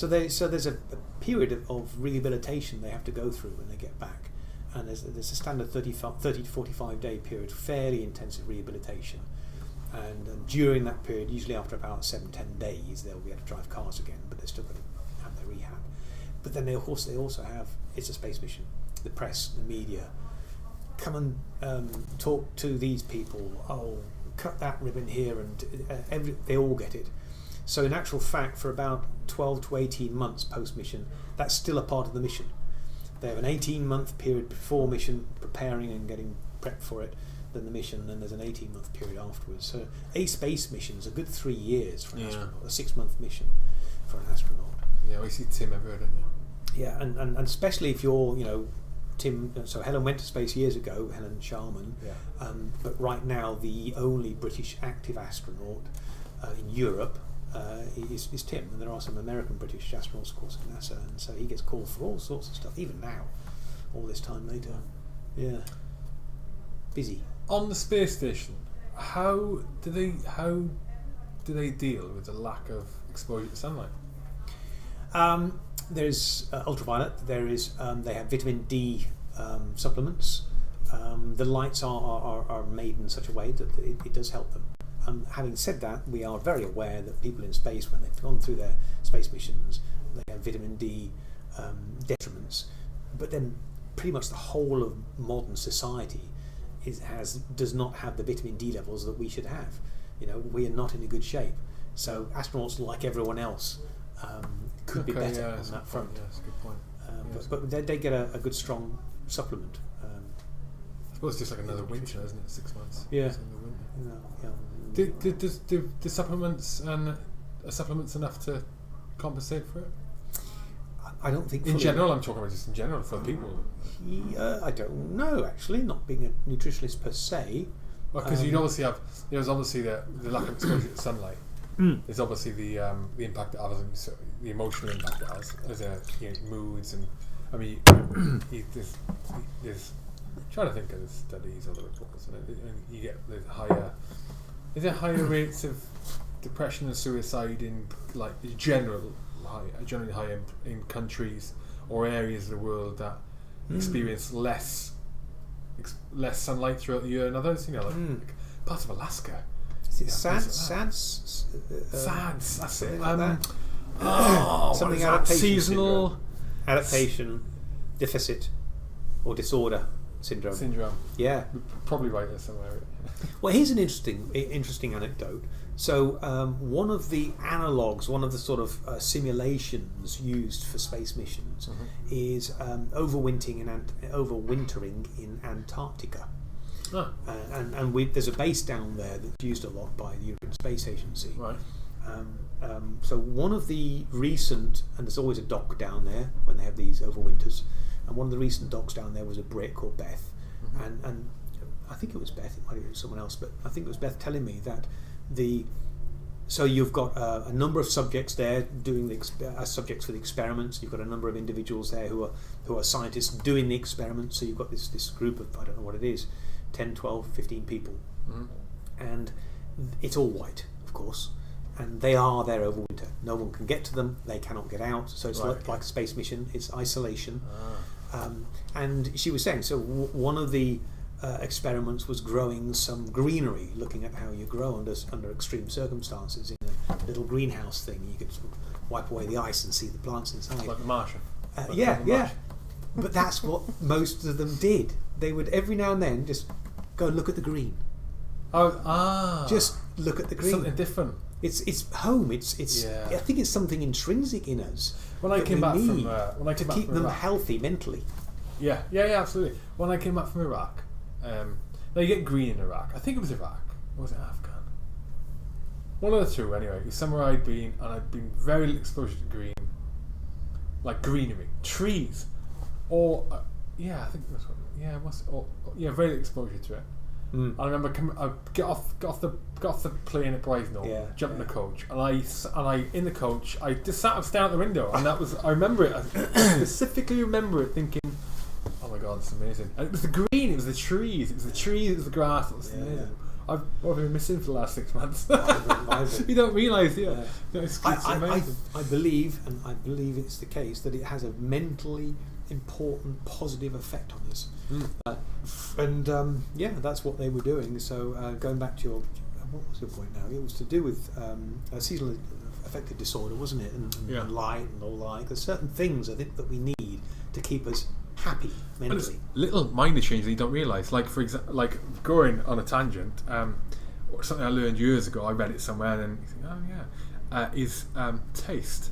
there's a period of rehabilitation they have to go through when they get back. And there's a standard 30 to 45 day period, fairly intensive rehabilitation. And during that period, usually after about 7-10 days, they'll be able to drive cars again, but they're still going to have their rehab. But then they also have, it's a space mission, the press, the media, come and talk to these people, cut that ribbon here, and they all get it. So in actual fact, for about 12 to 18 months post-mission, that's still a part of the mission. They have an 18-month period before mission, preparing and getting prepped for it, then the mission, and then there's an 18-month period afterwards. So a space mission is a good 3 years for an astronaut, a 6-month mission for an astronaut. Yeah, we see Tim everywhere, don't you? Yeah, and especially if you're, Tim, so Helen went to space years ago, Helen Sharman, but right now the only British active astronaut in Europe is Tim, and there are some American British astronauts, of course, at NASA, and so he gets called for all sorts of stuff, even now. all this time later. Yeah, busy. On the space station, how do they deal with the lack of exposure to sunlight? There's ultraviolet. There is they have vitamin D supplements. The lights are made in such a way that it does help them. Having said that, we are very aware that people in space, when they've gone through their space missions, they have vitamin D detriments. But then, pretty much the whole of modern society does not have the vitamin D levels that we should have. We are not in a good shape. So astronauts, like everyone else, could be better on that front. Yeah, that's a good point. But they get a good strong supplement. I suppose it's just like another winter, isn't it? 6 months. Yeah. Do supplements and supplements enough to compensate for it? I don't think. In general, I'm talking about just in general for people. I don't know, actually, not being a nutritionist per se. Well, because you'd obviously have, there's obviously the lack of exposure to sunlight. There's obviously the impact it has, on, the emotional impact it has, as moods, and I mean, there's trying to think of the studies or the reports, and you get the higher rates of depression and suicide in generally high in countries or areas of the world that experience less sunlight throughout the year than others. Like parts of Alaska. SADS. That's it. Something adaptation seasonal syndrome. Adaptation deficit or disorder syndrome. Yeah, probably right there somewhere. Well, here's an interesting anecdote. So one of the analogues, one of the sort of simulations used for space missions is overwintering in Antarctica. And there's a base down there that's used a lot by the European Space Agency. Right. So one of the recent, and there's always a dock down there when they have these overwinters, and one of the recent docks down there was a Brit called Beth, and I think it was Beth, it might have been someone else, but I think it was Beth telling me that so you've got a number of subjects there doing subjects for the experiments. You've got a number of individuals there who are scientists doing the experiments. So you've got this group of, I don't know what it is, 10, 12, 15 people, and it's all white, of course, and they are there over winter. No one can get to them, they cannot get out, so it's like a space mission. It's isolation. And she was saying, so one of the experiments was growing some greenery, looking at how you grow under extreme circumstances in a little greenhouse thing. You could sort of wipe away the ice and see the plants inside. Like the Martian. Yeah. But that's what most of them did. They would every now and then just go and look at the green. Just look at the green. Something different. It's home. It's. Yeah. I think it's something intrinsic in us. When I came back from to keep them healthy mentally. Yeah, absolutely. When I came back from Iraq, now you get green in Iraq. I think it was Iraq. Or was it Afghan? One of the two, anyway. Somewhere I'd been, and I'd been very little exposure to green, like greenery, trees, or I think it was. Yeah, very little exposure to it. I remember I get off the plane at Brighton, jump in the coach, and I in the coach I just sat staring out the window, and that was I remember it. I specifically remember it thinking, oh my god, it's amazing. And it was the green, it was the trees, it was the grass. It was amazing. I've been missing for the last 6 months. You don't realise, it's amazing. I believe it's the case that it has a mentally important positive effect on us. That's what they were doing. So going back to what was your point now? It was to do with a seasonal affective disorder, wasn't it? And light and all that. There's certain things I think that we need to keep us happy mentally. Little minor changes that you don't realise. Like for example, like going on a tangent. Something I learned years ago. I read it somewhere, and is taste.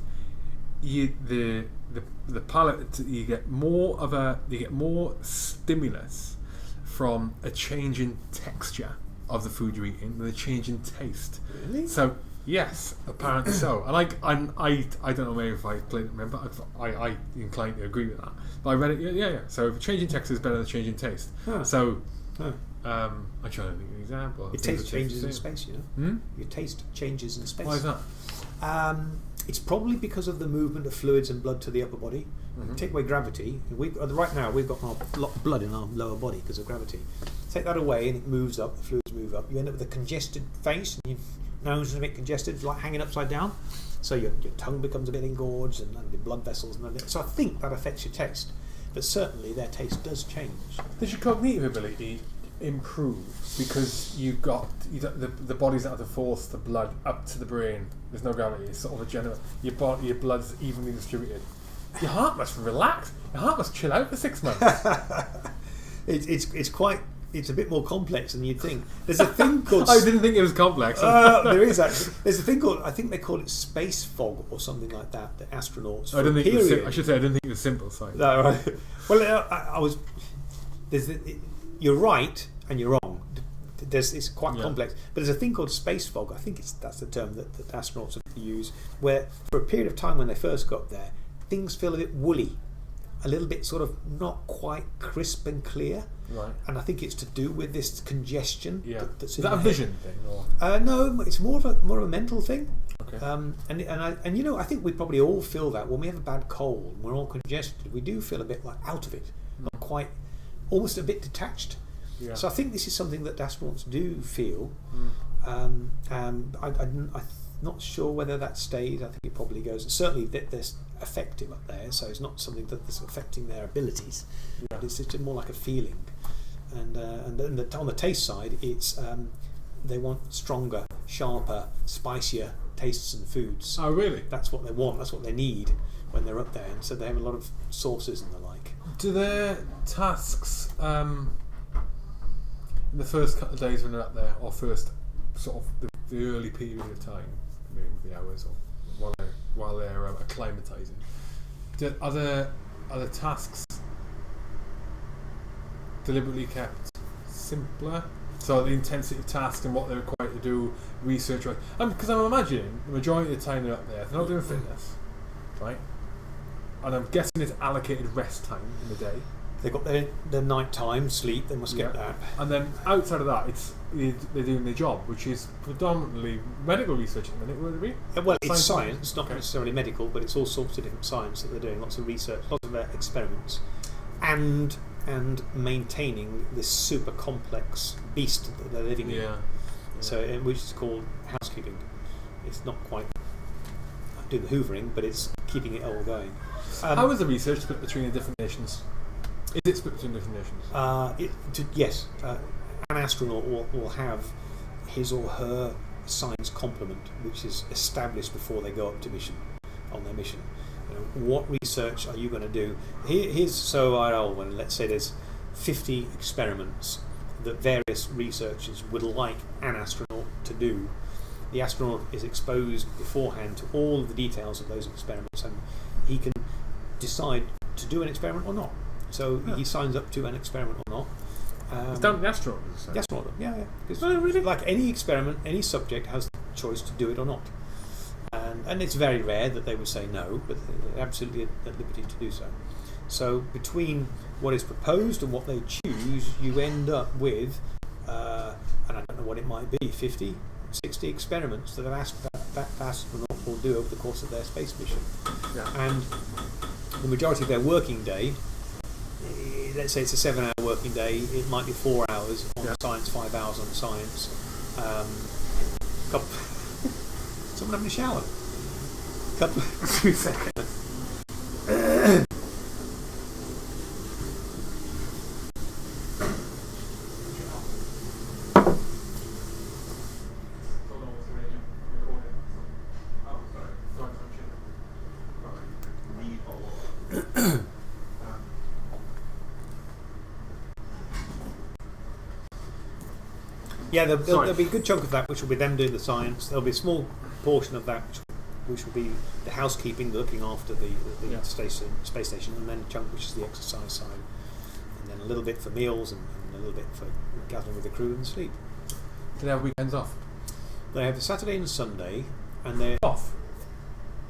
The palate, you get more stimulus from a change in texture of the food you're eating than a change in taste. Really? So yes, apparently so. And I don't know maybe if I played it, remember, I inclined to agree with that. But I read it. Yeah. So a change in texture is better than a change in taste. So I'm trying to think of an example. Your taste changes in space, you know. Your taste changes in space. Why is that? It's probably because of the movement of fluids and blood to the upper body. Take away gravity. Right now we've got a lot of blood in our lower body because of gravity. Take that away and it moves up, the fluids move up. You end up with a congested face and your nose is a bit congested, it's like hanging upside down. So your tongue becomes a bit engorged and the blood vessels. So I think that affects your taste. But certainly their taste does change. Does your cognitive ability improve because you've got the body's not have to force the blood up to the brain? There's no gravity. It's sort of a general. Your blood's evenly distributed. Your heart must relax. Your heart must chill out for 6 months. It's a bit more complex than you'd think. There's a thing called. I didn't think it was complex. There is actually. There's a thing called. I think they call it space fog or something like that. The astronauts. I didn't think it was. I should say I didn't think it was simple. Sorry. No, right. Well, I was. You're right and you're wrong. It's quite complex, but there's a thing called space fog. I think that's the term that astronauts use, where for a period of time when they first got there, things feel a bit woolly, a little bit sort of not quite crisp and clear. Right. And I think it's to do with this congestion. Yeah. That's is that a vision thing? Or? No, it's more of a mental thing. Okay. And you know, I think we probably all feel that when we have a bad cold, we're all congested. We do feel a bit like out of it, not quite, almost a bit detached. Yeah. So I think this is something that astronauts do feel. I'm not sure whether that stays. I think it probably goes. Certainly, there's effective up there, so it's not something that's affecting their abilities. Yeah. But it's just more like a feeling. And then on the taste side, it's they want stronger, sharper, spicier tastes and foods. Oh, really? That's what they want. That's what they need when they're up there. And so they have a lot of sauces and the like. Do their tasks in the first couple of days when they're up there, or first sort of the early period of time, maybe the hours, or while they're acclimatising, are the tasks deliberately kept simpler? So the intensity of tasks and what they're required to do, research, right? Because I'm imagining the majority of the time they're up there, they're not doing fitness, right? And I'm guessing it's allocated rest time in the day. They've got their night time, sleep, they must get that. And then outside of that, they're doing their job, which is predominantly medical research at the minute, would it be? Well, it's science, not necessarily medical, but it's all sorts of different science that they're doing, lots of research, lots of experiments, and maintaining this super complex beast that they're living in. So, which is called housekeeping. It's not quite doing the hoovering, but it's keeping it all going. How is the research split between the different nations? Is it split between different nations? Yes. An astronaut will have his or her science complement, which is established before they go up to mission, on their mission. You know, what research are you going to do? Let's say there's 50 experiments that various researchers would like an astronaut to do. The astronaut is exposed beforehand to all of the details of those experiments, and he can decide to do an experiment or not. So he signs up to an experiment or not. It's down to the astronaut. The astronaut, yeah. Really? Like any experiment, any subject has the choice to do it or not. And it's very rare that they would say no, but they're absolutely at liberty to do so. So between what is proposed and what they choose, you end up with, and I don't know what it might be, 50, 60 experiments that that astronaut will do over the course of their space mission. Yeah. And the majority of their working day, let's say it's a 7-hour working day, it might be 4 hours on science, 5 hours on science. Someone having a shower? 2 seconds. Yeah, there'll be a good chunk of that which will be them doing the science. There'll be a small portion of that which will be the housekeeping, looking after the space station, and then a chunk which is the exercise side, and then a little bit for meals and a little bit for gathering with the crew and sleep. Do they have weekends off? They have the Saturday and Sunday, and they're off.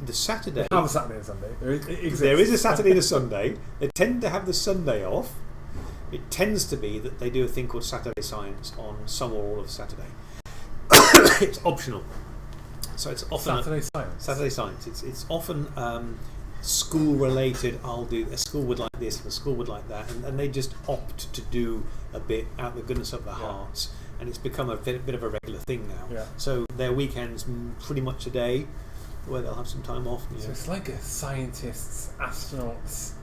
The Saturday. They have a Saturday and Sunday. There is a Saturday and a Sunday. They tend to have the Sunday off. It tends to be that they do a thing called Saturday Science on some or all of Saturday. It's optional. So it's often Saturday Science. It's often school related. A school would like this, and a school would like that, and they just opt to do a bit out of the goodness of their hearts, and it's become a bit of a regular thing now. Yeah. So their weekends pretty much a day where they'll have some time off. So it's like a scientists, astronauts,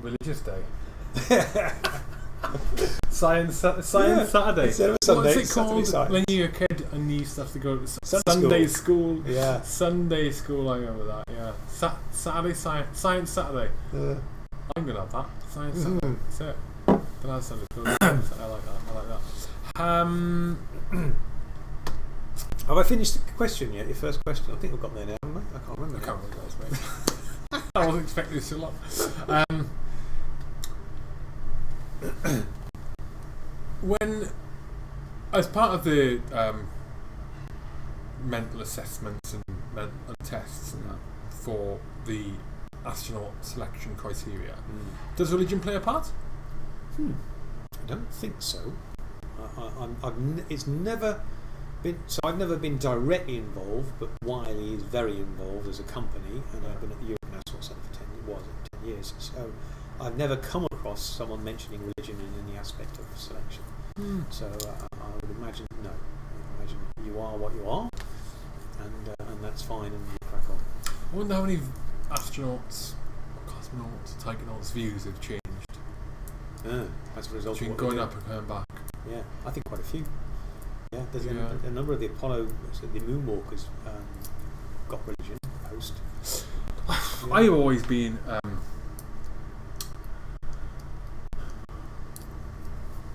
religious day. Science Saturday. Instead of Sunday, what's it called Saturday when you're a kid and you used to have to go to Sunday school? Yeah. Sunday school, I remember that. Yeah. Saturday Science Saturday. I'm gonna have that. Science Saturday. That's it. Don't have Sunday school. I like that. Have I finished the question yet? Your first question. I think we've got there now, haven't I? I can't remember. I can't remember what it was, mate. I wasn't expecting this so long. When, as part of the mental assessments and tests and that for the astronaut selection criteria, does religion play a part? I don't think so. It's never been. So I've never been directly involved, but Wiley is very involved as a company, and I've been at the European Astronaut Centre for 10 years. So I've never come across someone mentioning religion in any aspect of the selection. So I would imagine no. I would imagine you are what you are, and that's fine, and you crack on. I wonder how many astronauts, cosmonauts, takenauts' views have changed. As a result of what going up and coming back. Yeah, I think quite a few. Yeah, there's a number of the Apollo, the moonwalkers, got religion post. I've always been.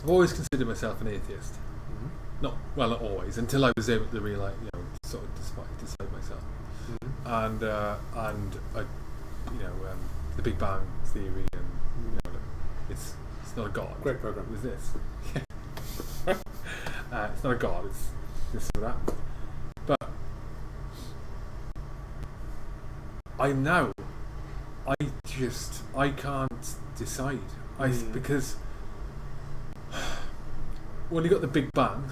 I've always considered myself an atheist. Not always, until I was able to realise, sort of decide myself. And the Big Bang theory, and it's not a god. Great program. It was this. It's not a god. It's this or that. But I can't decide. Because when you got the Big Bang,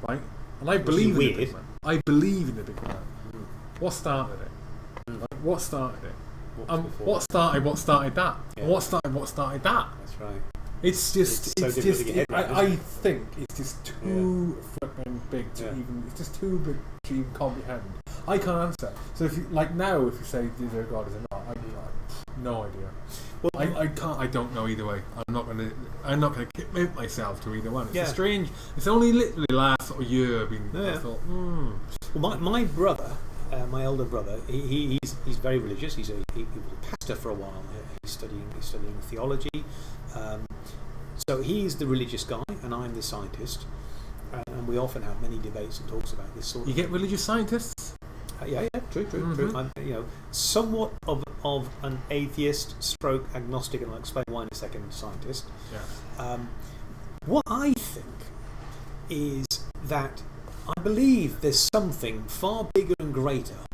right? And I believe in the Big Bang. I believe in the Big Bang. What started it? Like, what started it? What started that? Yeah. What started that? That's right. It's just I think it's just too flipping big to even. It's just too big to even comprehend. I can't answer. So if you now, if you say is there a God, is there not? I'd be like, no idea. Well, I can't. I don't know either way. I'm not gonna commit myself to either one. It's strange. It's only literally last sort of year. I thought, Well, my brother, my elder brother, he's very religious. He was a pastor for a while. He's studying theology. So he's the religious guy, and I'm the scientist. And we often have many debates and talks about this sort of. You get religious scientists? True. I'm, somewhat of an atheist stroke agnostic, and I'll explain why in a second, scientist. What I think is that I believe there's something far bigger and greater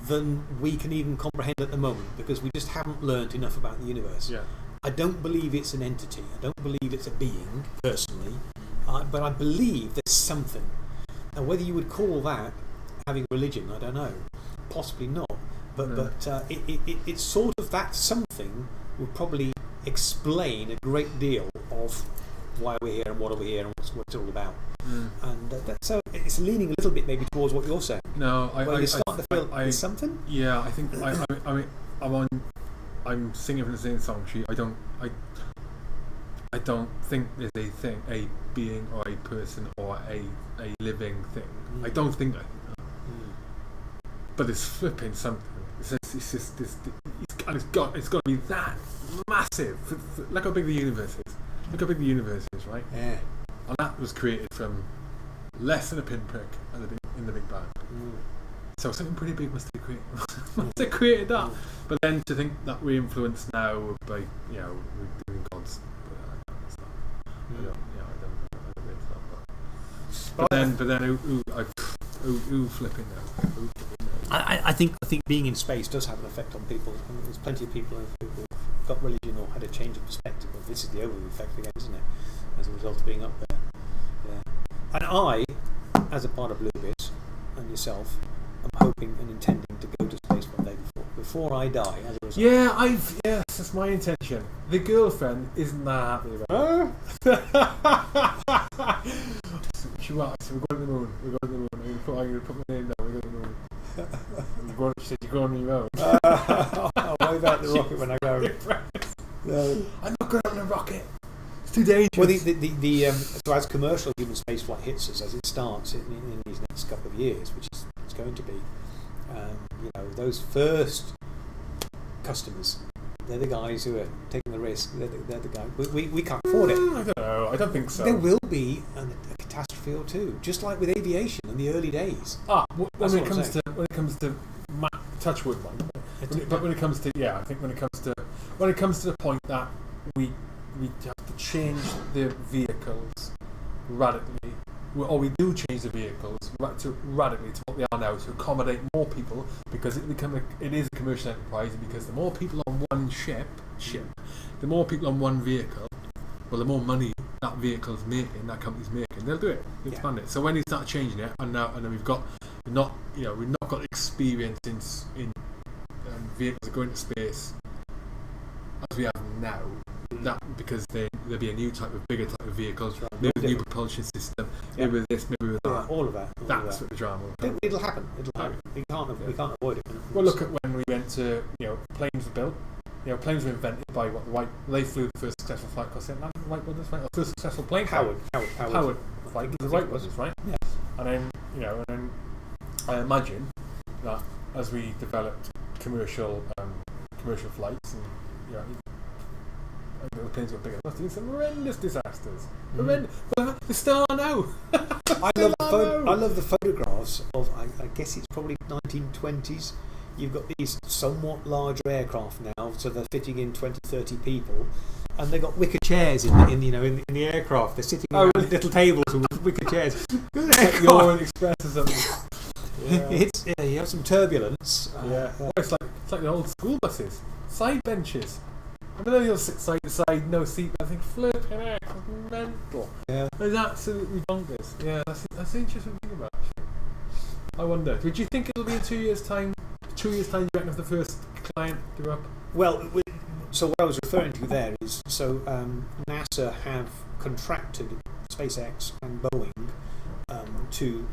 than we can even comprehend at the moment, because we just haven't learnt enough about the universe. I don't believe it's an entity. I don't believe it's a being, personally. But I believe there's something. Now, whether you would call that having religion, I don't know. Possibly not. But it's sort of that something would probably explain a great deal of why we're here and what are we here and what's it all about. And so it's leaning a little bit maybe towards what you're saying. No, you're starting to feel there's something. Yeah, I think I'm singing from the same song sheet. I don't think there's a being or a person or a living thing. I don't think that. But it's flipping something. It's just this. It's got to be that massive. Look how big the universe is. Look how big the universe is, right? Yeah. And that was created from less than a pinprick in the Big Bang. So something pretty big must have created that. But then to think that we're influenced now by we're doing gods. I don't believe that. But then who flipping now? I think being in space does have an effect on people. And there's plenty of people who've got religion or had a change of perspective. Well, this is the overview effect again, isn't it? As a result of being up there. Yeah. And as a part of Bluebit and yourself, I'm hoping and intending to go to space one day before I die. As a result. Yes, that's my intention. The girlfriend isn't that happy about it. She was. We're going to the moon. I'm going to put my name down. We're going to the moon. She said, "You're going on your own." I'll wave out the rocket when I go. No. I'm not going on a rocket. It's too dangerous. Well, so as commercial human spaceflight hits us, as it starts in these next couple of years, which is it's going to be, those first customers, they're the guys who are taking the risk. They're the guys. We can't afford it. I don't know. I don't think so. There will be a catastrophe or two, just like with aviation in the early days. When it comes to Touchwood, but when it comes to I think when it comes to the point that we have to change the vehicles radically, or we do change the vehicles radically to what they are now to accommodate more people, because it is a commercial enterprise, because the more people on one ship, the more people on one vehicle, well, the more money that vehicle's making, that company's making, they'll do it. They'll expand it. So when they start changing it, and then we've not got experience in vehicles that go into space as we have now. That because there'll be a new bigger type of vehicles, maybe a new propulsion system, maybe with this, maybe with that. All of that. That's what the drama will be. It'll happen. We can't avoid it. Well, look at when we went to planes were built. Planes were invented by what the White. They flew the first successful flight. Was it the White brothers, right? Or first successful plane. Howard flight. The White brothers, right? Yeah. And then I imagine that as we developed commercial flights, and the planes got bigger, must have been some horrendous disasters. Horrendous. Well, they still are now. I love the photographs of. I guess it's probably 1920s. You've got these somewhat larger aircraft now, so they're fitting in 20, 30 people, and they've got wicker chairs in the aircraft. They're sitting around little tables with wicker chairs. Like the Orient Express or something. Yeah. You have some turbulence. It's like the old school buses, side benches. I know you'll sit side to side, no seat. I think flipping heck, it's mental. Yeah, it's absolutely bonkers. Yeah, that's an interesting thing about it. I wonder. Would you think it'll be in 2 years' time? 2 years' time, do you reckon, if the first client grew up? Well, so what I was referring to there is NASA have contracted SpaceX and Boeing to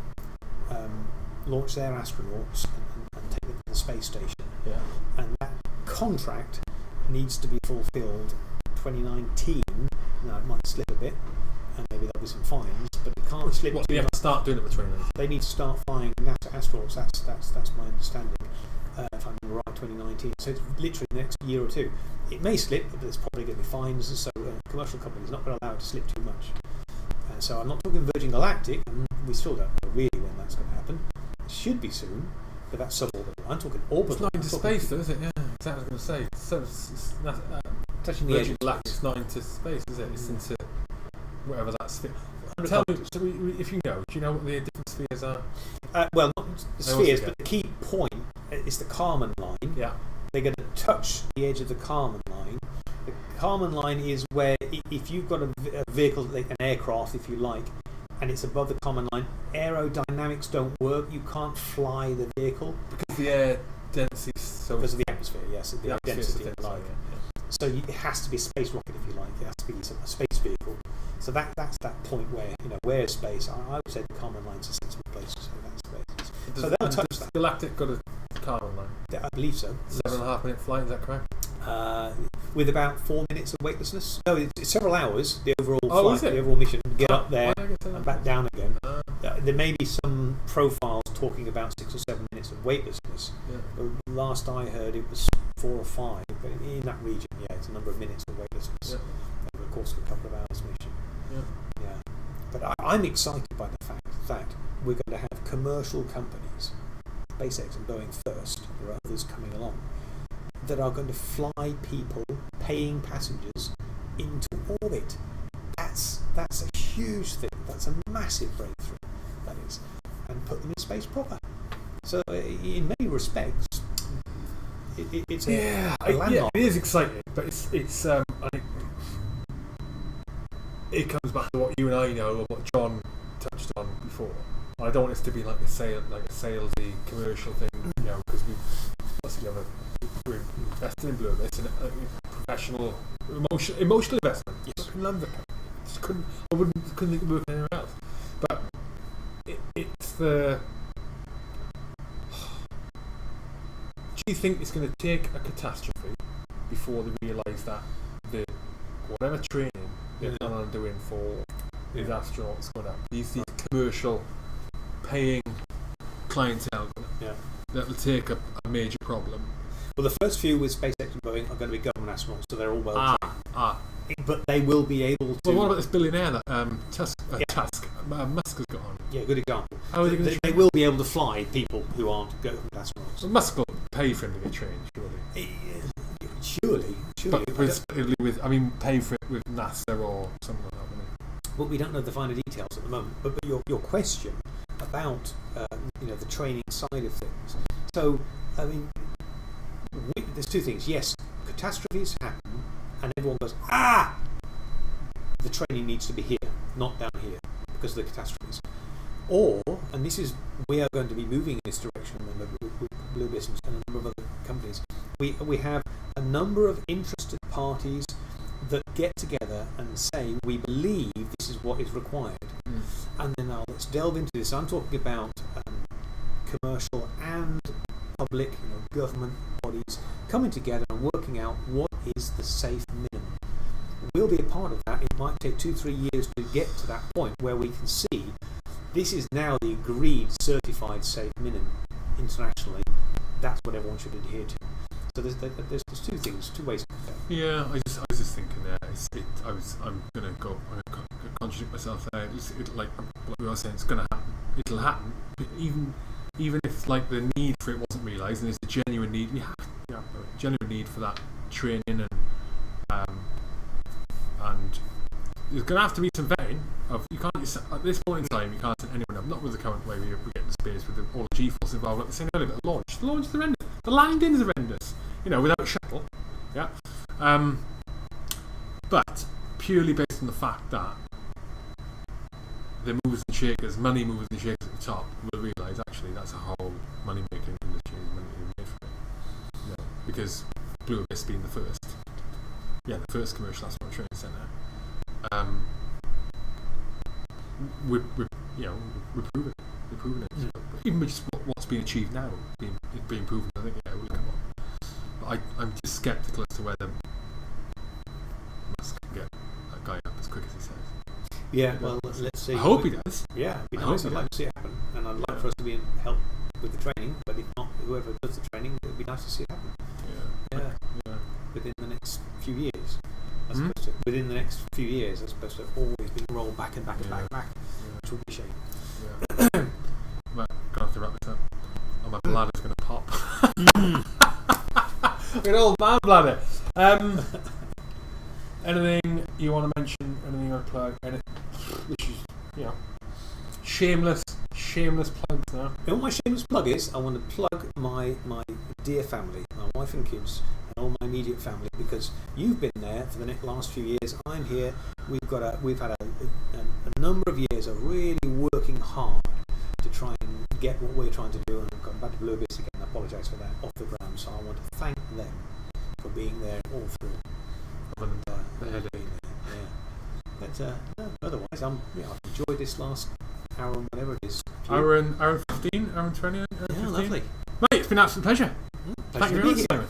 launch their astronauts and take them to the space station. Yeah. And that contract needs to be fulfilled 2019. Now it might slip a bit, and maybe there'll be some fines, but it can't slip. They have to start doing it by 2019. They need to start flying NASA astronauts. That's my understanding. If I remember right, 2019. So it's literally the next year or two. It may slip, but there's probably going to be fines. So a commercial company is not going to allow it to slip too much. So I'm not talking Virgin Galactic, and we still don't know really when that's going to happen. It should be soon, but that's suborbital. I'm talking orbital. It's not into space, though, is it? Yeah, exactly what I was going to say. So it's touching the edge of Galactic. It's not into space, is it? It's into whatever that sphere. Tell me, if you know, do you know what the different spheres are? Well, not the spheres, but the key point is the Kármán line. Yeah. They're going to touch the edge of the Kármán line. The Kármán line is where if you've got a vehicle, an aircraft, if you like, and it's above the Kármán line, aerodynamics don't work. You can't fly the vehicle because the air density is so because of the atmosphere. Yes, the density of light. Yeah. So it has to be a space rocket, if you like. It has to be a space vehicle. So that's that point where where space. I would say the Kármán line's a sensible place to say that's space. So they'll touch that. Galactic got a Kármán line. I believe so. 7.5 minute flight. Is that correct? With about 4 minutes of weightlessness. No, it's several hours. The overall flight, the overall mission. Get up there and back down again. There may be some profiles talking about 6 or 7 minutes of weightlessness. Yeah. But last I heard, it was 4 or 5. But in that region, it's a number of minutes of weightlessness over the course of a couple of hours mission. Yeah. But I'm excited by the fact that we're going to have commercial companies, SpaceX and Boeing first, there are others coming along, that are going to fly people, paying passengers, into orbit. That's a huge thing. That's a massive breakthrough, that is. And put them in space proper. So in many respects, it's a landmark. Yeah, it is exciting, but it's I think it comes back to what you and I know, or what John touched on before. I don't want this to be like a salesy commercial thing, because we're investing in Blue Abyss and a professional, emotional investment. Yes. I love the company. Couldn't think of working anywhere else. But it's the. Do you think it's going to take a catastrophe before they realise that whatever training they're planning on doing for these astronauts going up, these commercial paying clientele, that'll take a major problem? Well, the first few with SpaceX and Boeing are going to be government astronauts, so they're all well trained. But they will be able to. Well, what about this billionaire that Musk has got on? Yeah, good example. How are they will be able to fly people who aren't government astronauts. Well, Musk will pay for him to get trained, surely. Surely. But pay for it with NASA or something like that, wouldn't it? But we don't know the finer details at the moment. But your question about the training side of things. So, there's two things. Yes, catastrophes happen, and everyone goes, the training needs to be here, not down here, because of the catastrophes. Or, and we are going to be moving in this direction with Blue Abyss and a number of other companies. We have a number of interested parties that get together and say, we believe this is what is required. And then now let's delve into this. I'm talking about commercial and public, government bodies coming together and working out what is the safe minimum. We'll be a part of that. It might take 2-3 years to get to that point where we can see this is now the agreed certified safe minimum internationally. That's what everyone should adhere to. So there's two ways. Yeah, I was just thinking there. I'm going to contradict myself there. Like we were saying, it's going to happen. It'll happen. But even if the need for it wasn't realised, and there's a genuine need, we have a genuine need for that training, and there's going to have to be some vetting of. You can't at this point in time. You can't send anyone up. Not with the current way we get into space with all the G-force involved. Like the same earlier, but the launch is horrendous. The landing is horrendous. Without a shuttle. Yeah. But purely based on the fact that the movers and shakers, money movers and shakers at the top will realise actually that's a whole money making industry, money made from it. Because Blue Abyss being the first commercial astronaut training centre. We're proving it. We're proving it. So, even with just what's been achieved now, being proven, I think it will come on. But I'm just sceptical as to whether Musk can get that guy up as quick as he says. Yeah, well, let's see. I hope he does. Yeah, it'd be nice. I'd like to see it happen, and I'd like for us to be in help with the training. But if not, whoever does the training, it'd be nice to see it happen. Yeah. Within the next few years. Within the next few years, as opposed to always being rolled back and back and back, which would be a shame. Yeah. Right, gonna have to wrap this up. Oh, my bladder's gonna pop. An old man bladder. Anything you want to mention? Anything you want to plug? Which is, shameless plugs now. What my shameless plug is, I want to plug my dear family, my wife and kids, and all my immediate family, because you've been there for the last few years. I'm here. We've had a number of years of really working hard to try and get what we're trying to do, and I've gone back to Blue Abyss again. I apologise for that off the ground. So I want to thank them for being there all through. But otherwise, I've enjoyed this last hour and whatever it is. Hour and 15, hour and 20. Yeah, lovely. Mate, it's been an absolute pleasure. Thank you very much, Simon.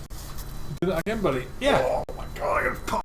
Do that again, buddy. Yeah. Oh my God, I'm gonna pop.